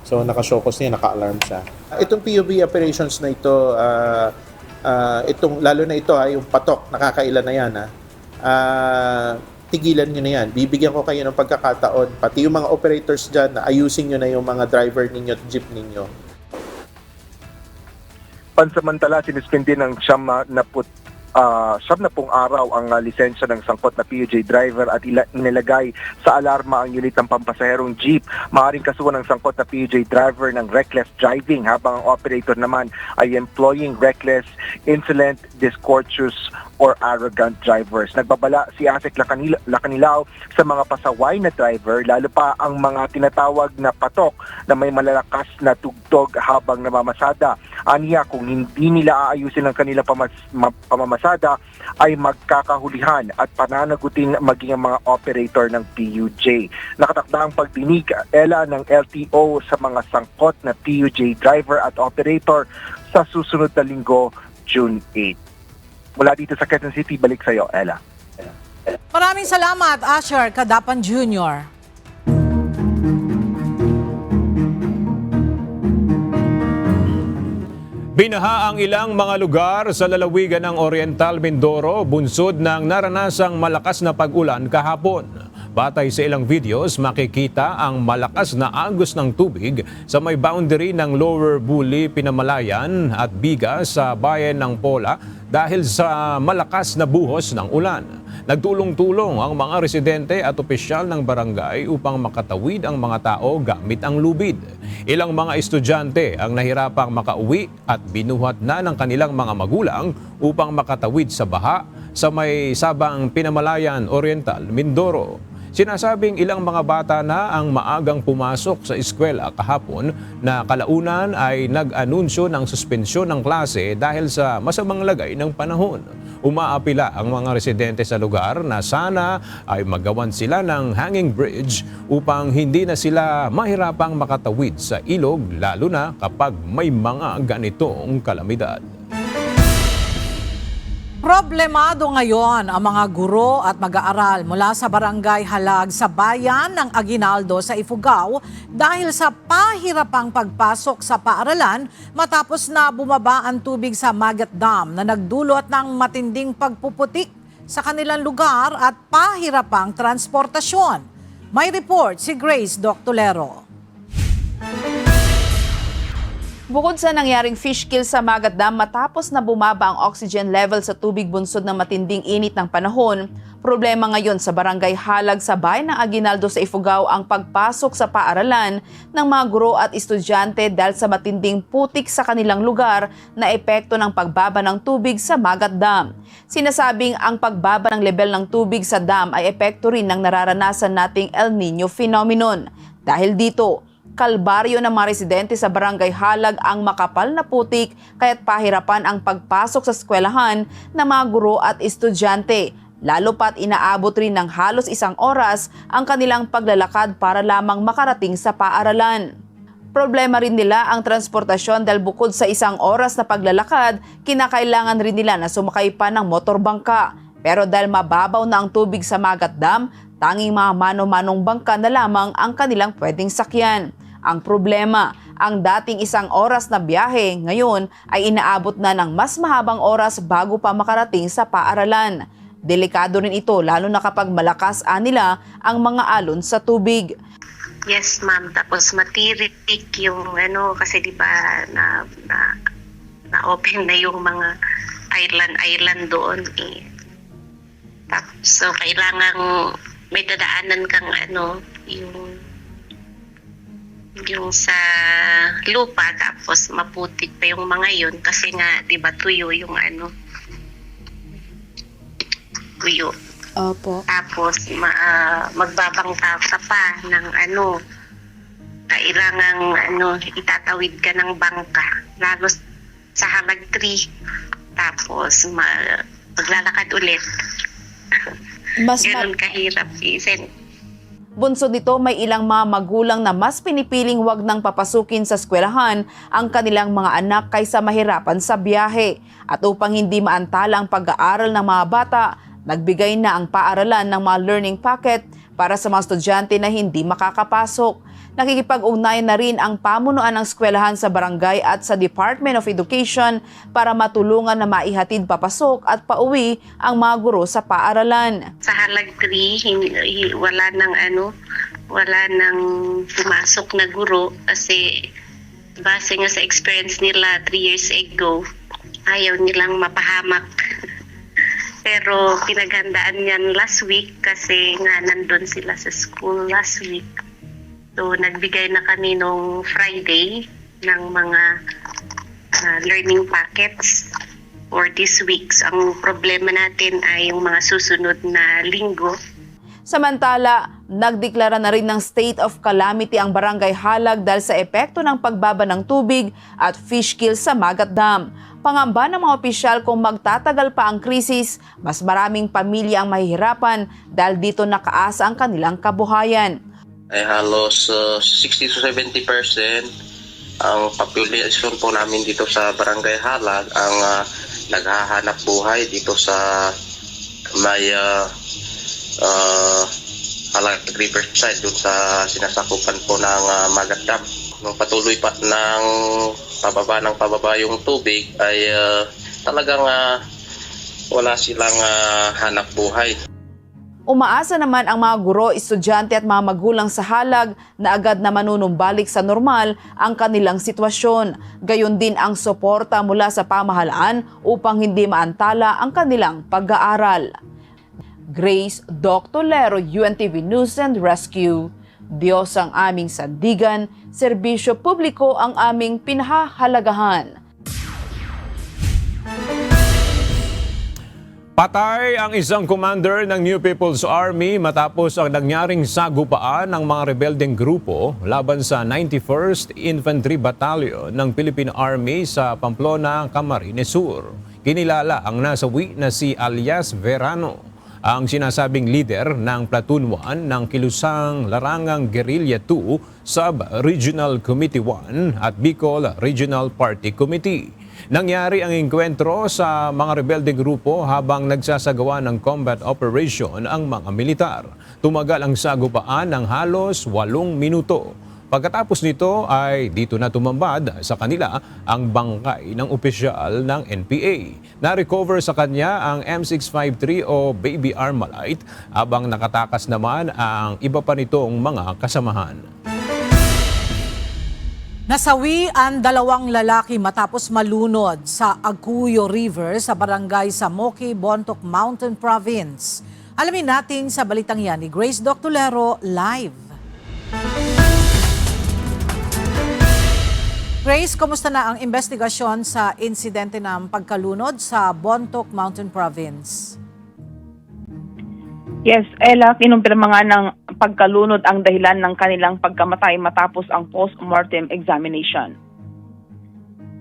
So nakashokos niya, naka-alarm siya. Itong PUV operations na ito, lalo na ito yung patok, nakakailan na yan. Tigilan nyo na yan. Bibigyan ko kayo ng pagkakataon, pati yung mga operators dyan, na ayusin nyo na yung mga driver ninyo at jeep ninyo. Pansamantala, sinuspindi ng 70 araw ang lisensya ng sangkot na PUJ driver at inilagay sa alarma ang unit ng pampasaherong jeep. Maaaring kasuhan ng sangkot na PUJ driver ng reckless driving habang ang operator naman ay employing reckless, insolent, discourteous, or arrogant drivers. Nagbabala si Asek Lacanilao sa mga pasaway na driver, lalo pa ang mga tinatawag na patok na may malalakas na tugtog habang namamasada. Aniya, kung hindi nila aayusin ang kanilang pamamasada, ay magkakahulihan at pananagutin maging ang mga operator ng PUJ. Nakatakda ang pagdinig, Ella, ng LTO sa mga sangkot na PUJ driver at operator sa susunod na linggo, June 8. Mula dito sa Quezon City, balik sa iyo, Ella. Maraming salamat, Asher Cadapan Jr. Binaha ang ilang mga lugar sa lalawigan ng Oriental Mindoro bunsod ng naranasang malakas na pag-ulan kahapon. Batay sa ilang videos, makikita ang malakas na agos ng tubig sa may boundary ng Lower Buli, Pinamalayan at Biga sa bayan ng Pola dahil sa malakas na buhos ng ulan. Nagtulong-tulong ang mga residente at opisyal ng barangay upang makatawid ang mga tao gamit ang lubid. Ilang mga estudyante ang nahirapang makauwi at binuhat na ng kanilang mga magulang upang makatawid sa baha sa may Sabang Pinamalayan, Oriental, Mindoro. Sinasabing ilang mga bata na ang maagang pumasok sa eskwela kahapon na kalaunan ay nag-anunsyo ng suspensyon ng klase dahil sa masamang lagay ng panahon. Umaapila ang mga residente sa lugar na sana ay magawan sila ng hanging bridge upang hindi na sila mahirapang makatawid sa ilog lalo na kapag may mga ganitong kalamidad. Problemado ngayon ang mga guro at mag-aaral mula sa Barangay Halag sa bayan ng Aguinaldo sa Ifugao dahil sa pahirapang pagpasok sa paaralan matapos na bumaba ang tubig sa Magat Dam na nagdulot ng matinding pagpuputik sa kanilang lugar at pahirapang transportasyon. May report si Grace Doctolero. Bukod sa nangyaring fish kill sa Magat Dam matapos na bumaba ang oxygen level sa tubig bunsod ng matinding init ng panahon, problema ngayon sa Barangay Halag sa bayan ng Aguinaldo sa Ifugao ang pagpasok sa paaralan ng mga guro at estudyante dahil sa matinding putik sa kanilang lugar na epekto ng pagbaba ng tubig sa Magat Dam. Sinasabing ang pagbaba ng level ng tubig sa dam ay epekto rin ng nararanasan nating El Nino phenomenon. Dahil dito, kalbaryo ng mga residente sa Barangay Halag ang makapal na putik kaya't pahirapan ang pagpasok sa eskwelahan ng mga guro at estudyante. Lalo pat inaabot rin ng halos 1 oras ang kanilang paglalakad para lamang makarating sa paaralan. Problema rin nila ang transportasyon dahil bukod sa 1 oras na paglalakad, kinakailangan rin nila na sumakay pa ng motorbangka. Pero dahil mababaw na ang tubig sa Magat Dam, tanging mga mano-manong bangka na lamang ang kanilang pwedeng sakyan. Ang problema, ang dating 1 oras na biyahe ngayon ay inaabot na ng mas mahabang oras bago pa makarating sa paaralan. Delikado rin ito lalo na kapag malakas nila ang mga alon sa tubig. Yes, ma'am. Tapos matirik yung kasi di ba na open na yung mga island doon eh. Tapos so kailangan may dadaanan kang yung sa lupa tapos maputik pa yung mga yun kasi nga di ba tuyo yung tuyo. Opo. Tapos magbabangka ka pa ng kailangan itatawid ka ng bangka lalo sa Halag 3 tapos maglalakad ulit. Ganun kahirap Sen. Bunsod nito, may ilang mga magulang na mas pinipiling wag nang papasukin sa eskwelahan ang kanilang mga anak kaysa mahirapan sa biyahe. At upang hindi maantala ang pag-aaral ng mga bata, nagbigay na ang paaralan ng mga learning packet para sa mga estudyante na hindi makakapasok. Nakikipag-ugnayan na rin ang pamunuan ng eskwelahan sa barangay at sa Department of Education para matulungan na maihatid papasok at pauwi ang mga guro sa paaralan. Sa Halag 3, wala nang pumasok na guro kasi base nga sa experience nila 3 years ago, ayaw nilang mapahamak. Pero pinaghandaan yan last week kasi nga nandun sila sa school last week. So, nagbigay na kami nung Friday ng mga learning packets for this week. Ang problema natin ay yung mga susunod na linggo. Samantala, nagdeklara na rin ng state of calamity ang Barangay Halag dahil sa epekto ng pagbaba ng tubig at fish kill sa Magat Dam. Pangamba ng mga opisyal kung magtatagal pa ang krisis, mas maraming pamilya ang mahihirapan dahil dito nakaasa ang kanilang kabuhayan. Ay halos 60 to 70% ang population po namin dito sa Barangay Halag ang naghahanap buhay dito sa may Halag Riverside doon sa sinasakupan po ng Magat Dam. Nung patuloy pa ng pababa yung tubig ay talagang wala silang hanap buhay. Umaasa naman ang mga guro, estudyante at mga magulang sa Halag na agad na manunumbalik sa normal ang kanilang sitwasyon. Gayon din ang suporta mula sa pamahalaan upang hindi maantala ang kanilang pag-aaral. Grace Doctolero, UNTV News and Rescue. Diyos ang aming sandigan, serbisyo publiko ang aming pinahahalagahan. Patay ang isang commander ng New People's Army matapos ang nangyaring sagupaan ng mga rebeldeng grupo laban sa 91st Infantry Battalion ng Philippine Army sa Pamplona, Camarines Sur. Kinilala ang nasawi na si Alias Verano. ang sinasabing leader ng Platoon 1 ng Kilusang Larangang Guerrilla 2 Sub-Regional Committee 1 at Bicol Regional Party Committee. Nangyari ang engkwentro sa mga rebeldeng grupo habang nagsasagawa ng combat operation ang mga militar. Tumagal ang sagupaan ng halos 8 minuto. Pagkatapos nito ay dito na tumambad sa kanila ang bangkay ng opisyal ng NPA. Na-recover sa kanya ang M653 o Baby Armalite habang nakatakas naman ang iba pa nitong mga kasamahan. Nasawi ang 2 lalaki matapos malunod sa Aguyo River sa barangay Samoki, Bontoc Mountain Province. Alamin natin sa balitang yan ni Grace Doctolero live. Grace, kumusta na ang investigasyon sa insidente ng pagkalunod sa Bontoc Mountain Province? Yes, Ella, kinumpirma nga ng pagkalunod ang dahilan ng kanilang pagkamatay matapos ang post-mortem examination.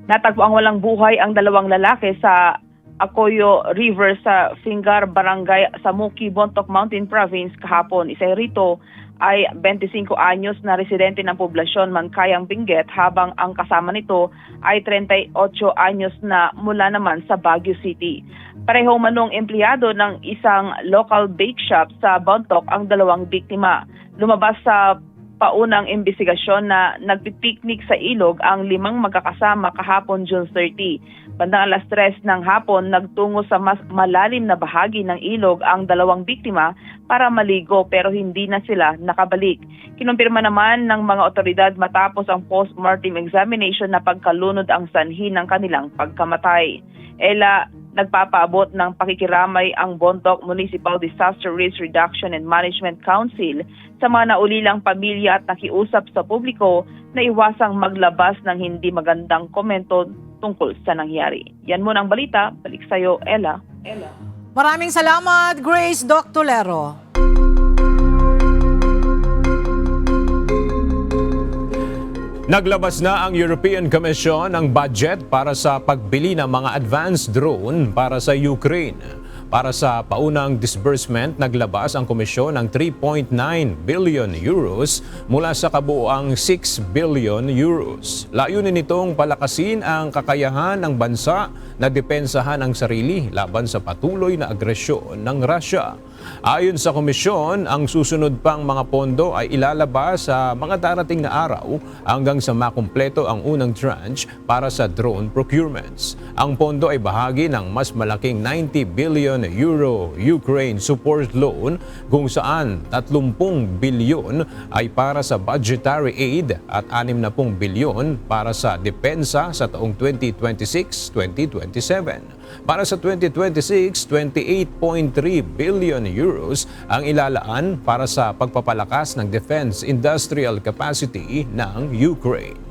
Natagpo ang walang buhay ang 2 lalaki sa Aguyo River sa Fingar Barangay Samoki, Bontoc Mountain Province kahapon. Isa rito ay 25 anyos na residente ng poblasyon Mankayang Benguet habang ang kasama nito ay 38 anyos na mula naman sa Baguio City. Pareho manong empleyado ng isang local bake shop sa Bontoc ang 2 biktima. Lumabas sa paunang investigasyon na nagpipiknik sa ilog ang 5 magkakasama kahapon June 30. Bandang 3:00 ng hapon, nagtungo sa mas malalim na bahagi ng ilog ang 2 biktima para maligo pero hindi na sila nakabalik. Kinumpirma naman ng mga otoridad matapos ang post-mortem examination na pagkalunod ang sanhi ng kanilang pagkamatay. Ella, nagpapaabot ng pakikiramay ang Bontoc Municipal Disaster Risk Reduction and Management Council sa mga naulilang pamilya at nakiusap sa publiko na iwasang maglabas ng hindi magandang komento tungkol sa nangyari. Yan muna ang balita. Balik sa'yo, Ella. Maraming salamat, Grace Doctolero. Naglabas na ang European Commission ng budget para sa pagbili ng mga advanced drone para sa Ukraine. Para sa paunang disbursement, naglabas ang komisyon ng 3.9 billion euros mula sa kabuuang 6 billion euros. Layunin nitong palakasin ang kakayahan ng bansa na depensahan ang sarili laban sa patuloy na agresyon ng Russia. Ayon sa komisyon, ang susunod pang mga pondo ay ilalabas sa mga darating na araw hanggang sa makumpleto ang unang tranche para sa drone procurements. Ang pondo ay bahagi ng mas malaking 90 billion euro Ukraine support loan kung saan 30 bilyon ay para sa budgetary aid at 60 bilyon para sa depensa sa taong 2026-2027. Para sa 2026, 28.3 billion euros ang ilalaan para sa pagpapalakas ng defense industrial capacity ng Ukraine.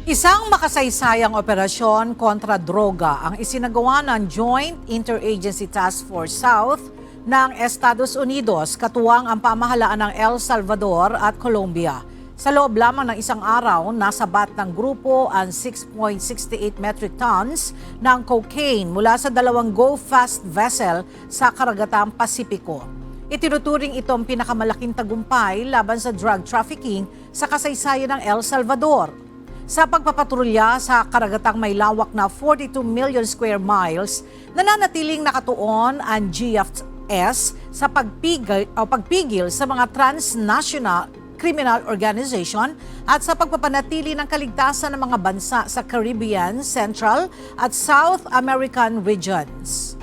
Isang makasaysayang operasyon kontra droga ang isinagawa ng Joint Interagency Task Force South ng Estados Unidos, katuwang ang pamahalaan ng El Salvador at Colombia. Sa loob lamang ng isang araw, nasabat ng grupo ang 6.68 metric tons ng cocaine mula sa 2 go-fast vessel sa karagatang Pasipiko. Itinuturing itong pinakamalaking tagumpay laban sa drug trafficking sa kasaysayan ng El Salvador. Sa pagpapatrolya sa karagatang may lawak na 42 million square miles, nananatiling nakatuon ang GFS sa pagpigil sa mga transnational criminal organization at sa pagpapanatili ng kaligtasan ng mga bansa sa Caribbean, Central at South American regions.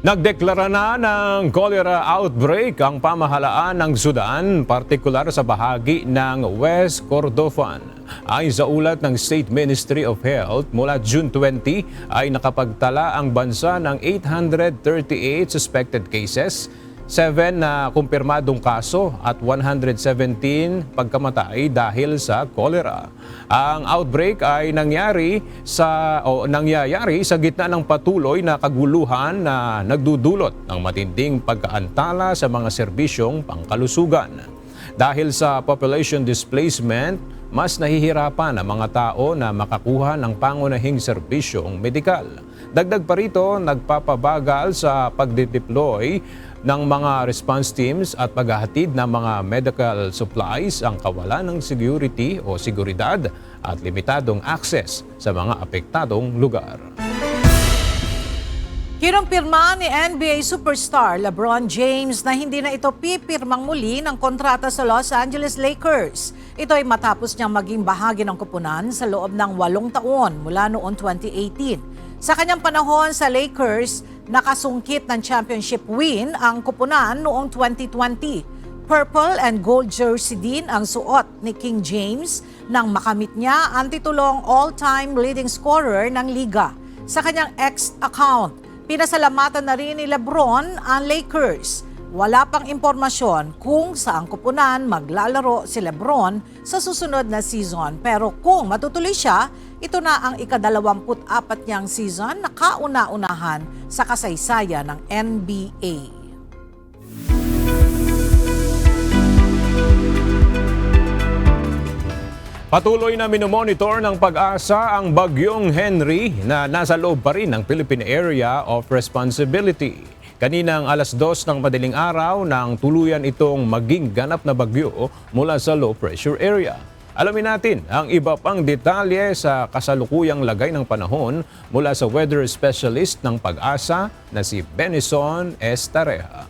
Nagdeklara na ng cholera outbreak ang pamahalaan ng Sudan, partikular sa bahagi ng West Kordofan. Ayon sa ulat ng State Ministry of Health, mula June 20 ay nakapagtala ang bansa ng 838 suspected cases, 7 na kumpirmadong kaso at 117 pagkamatay dahil sa cholera. Ang outbreak ay nangyayari sa gitna ng patuloy na kaguluhan na nagdudulot ng matinding pagkaantala sa mga serbisyong pangkalusugan. Dahil sa population displacement, mas nahihirapan ang mga tao na makakuha ng pangunahing serbisyong medikal. Dagdag pa rito, nagpapabagal sa pagdideploy ng mga response teams at paghahatid ng mga medical supplies ang kawalan ng security o seguridad at limitadong access sa mga apektadong lugar. Kinumpirma ni NBA superstar LeBron James na hindi na ito pipirmang muli ng kontrata sa Los Angeles Lakers. Ito ay matapos niyang maging bahagi ng koponan sa loob ng 8 taon mula noong 2018. Sa kanyang panahon sa Lakers, nakasungkit ng championship win ang koponan noong 2020. Purple and gold jersey din ang suot ni King James nang makamit niya ang titulong all-time leading scorer ng liga. Sa kanyang X account, pinasalamatan na rin ni LeBron ang Lakers. Wala pang impormasyon kung saang koponan maglalaro si LeBron sa susunod na season. Pero kung matutuloy siya, ito na ang ika-24 niyang season na kauna-unahan sa kasaysayan ng NBA. Patuloy na minomonitor ng Pag-asa ang bagyong Henry na nasa loob pa rin ng Philippine Area of Responsibility. Kaninang 2:00 ng madaling araw nang tuluyan itong maging ganap na bagyo mula sa low pressure area. Alamin natin ang iba pang detalye sa kasalukuyang lagay ng panahon mula sa weather specialist ng Pag-asa na si Benison Estareja.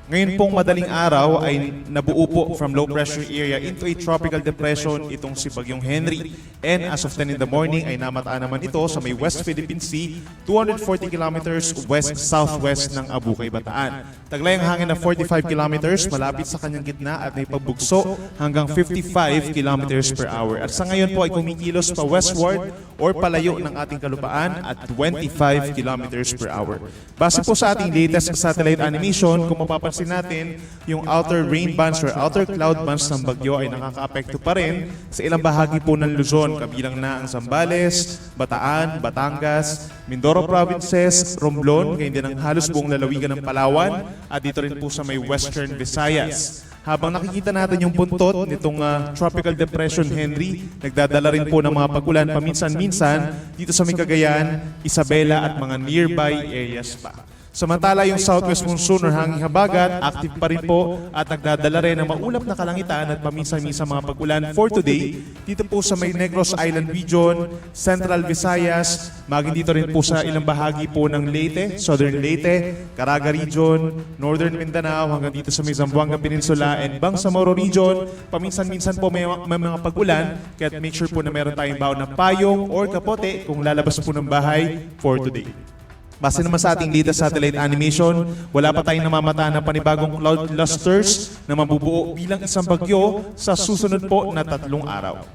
Ngayon pong madaling araw ay nabuo po from low pressure area into a tropical depression itong si Bagyong Henry. And as of 10 in the morning ay namataan naman ito sa may West Philippine Sea, 240 kilometers west-southwest ng Abukay, Bataan. Taglay ang hangin na 45 kilometers malapit sa kanyang gitna at may pagbugso hanggang 55 kilometers per hour. At sa ngayon po ay kumikilos pa westward or palayo ng ating kalupaan at 25 kilometers per hour. Base po sa ating latest satellite animation, kung mapapansin natin, yung outer rain bands or outer cloud bands ng bagyo ay nakakaapekto pa rin sa ilang bahagi po ng Luzon, kabilang na ang Zambales, Bataan, Batangas, Mindoro Provinces, Romblon, gayon din ang halos buong lalawigan ng Palawan at dito rin po sa may Western Visayas. Habang nakikita natin yung buntot nitong Tropical Depression Henry, nagdadala rin po ng mga pag-ulan paminsan-minsan dito sa may Cagayan, Isabela at mga nearby areas pa. Samantala yung southwest monsoon or hanging habagat, active pa rin po at nagdadala rin ng maulap na kalangitan at paminsan-minsan mga pag-ulan for today. Dito po sa may Negros Island Region, Central Visayas, maging dito rin po sa ilang bahagi po ng Leyte, Southern Leyte, Caraga Region, Northern Mindanao, hanggang dito sa may Zamboanga Peninsula and Bangsamoro Region. Paminsan-minsan po may mga pag-ulan, kaya make sure po na meron tayong baon na payong or kapote kung lalabas po ng bahay for today. Base naman sa ating latest satellite animation, wala pa tayong namamataan na panibagong cloud clusters na mabubuo bilang isang bagyo sa susunod po na 3 araw.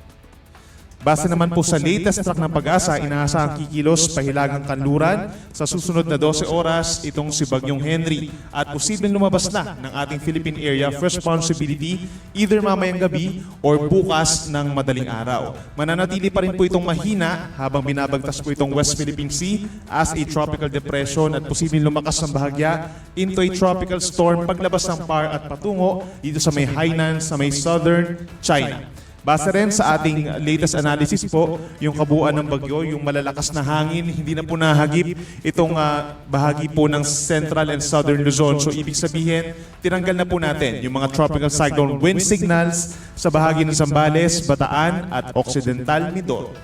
Base naman po sa latest track ng Pag-asa, inaasahang kikilos pahilagang kanluran sa susunod na 12 oras itong si Bagyong Henry at posibleng lumabas na ng ating Philippine Area of Responsibility either mamayang gabi or bukas ng madaling araw. Mananatili pa rin po itong mahina habang binabagtas po itong West Philippine Sea as a tropical depression at posibleng lumakas ng bahagya into a tropical storm paglabas ng PAR at patungo dito sa may Hainan sa may southern China. Base rin sa ating latest analysis po, yung kabuuan ng bagyo, yung malalakas na hangin, hindi na po nahagip itong bahagi po ng central and southern Luzon. So ibig sabihin, tinanggal na po natin yung mga tropical cyclone wind signals sa bahagi ng Zambales, Bataan at Occidental Mindoro.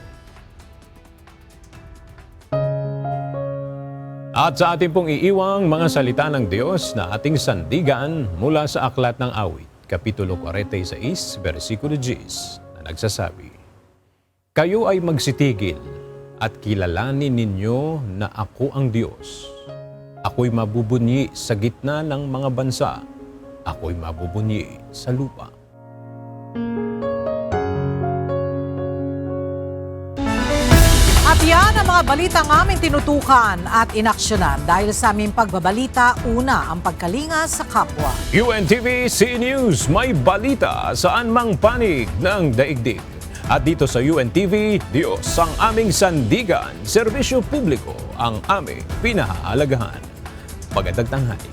At sa ating pong iiwang mga salita ng Diyos na ating sandigan mula sa Aklat ng Awit, Kapitulo 46, versikulo 10, na nagsasabi, "Kayo ay magsitigil at kilalanin ninyo na ako ang Diyos. Ako'y mabubunyi sa gitna ng mga bansa. Ako'y mabubunyi sa lupa." At yan ang mga balitang aming tinutukan at inaksyonan dahil sa aming pagbabalita, una ang pagkalinga sa kapwa. UNTV C News, may balita saan mang panig ng daigdig. At dito sa UNTV, Diyos ang aming sandigan, serbisyo publiko ang aming pinahahalagahan. Magandang tanghali.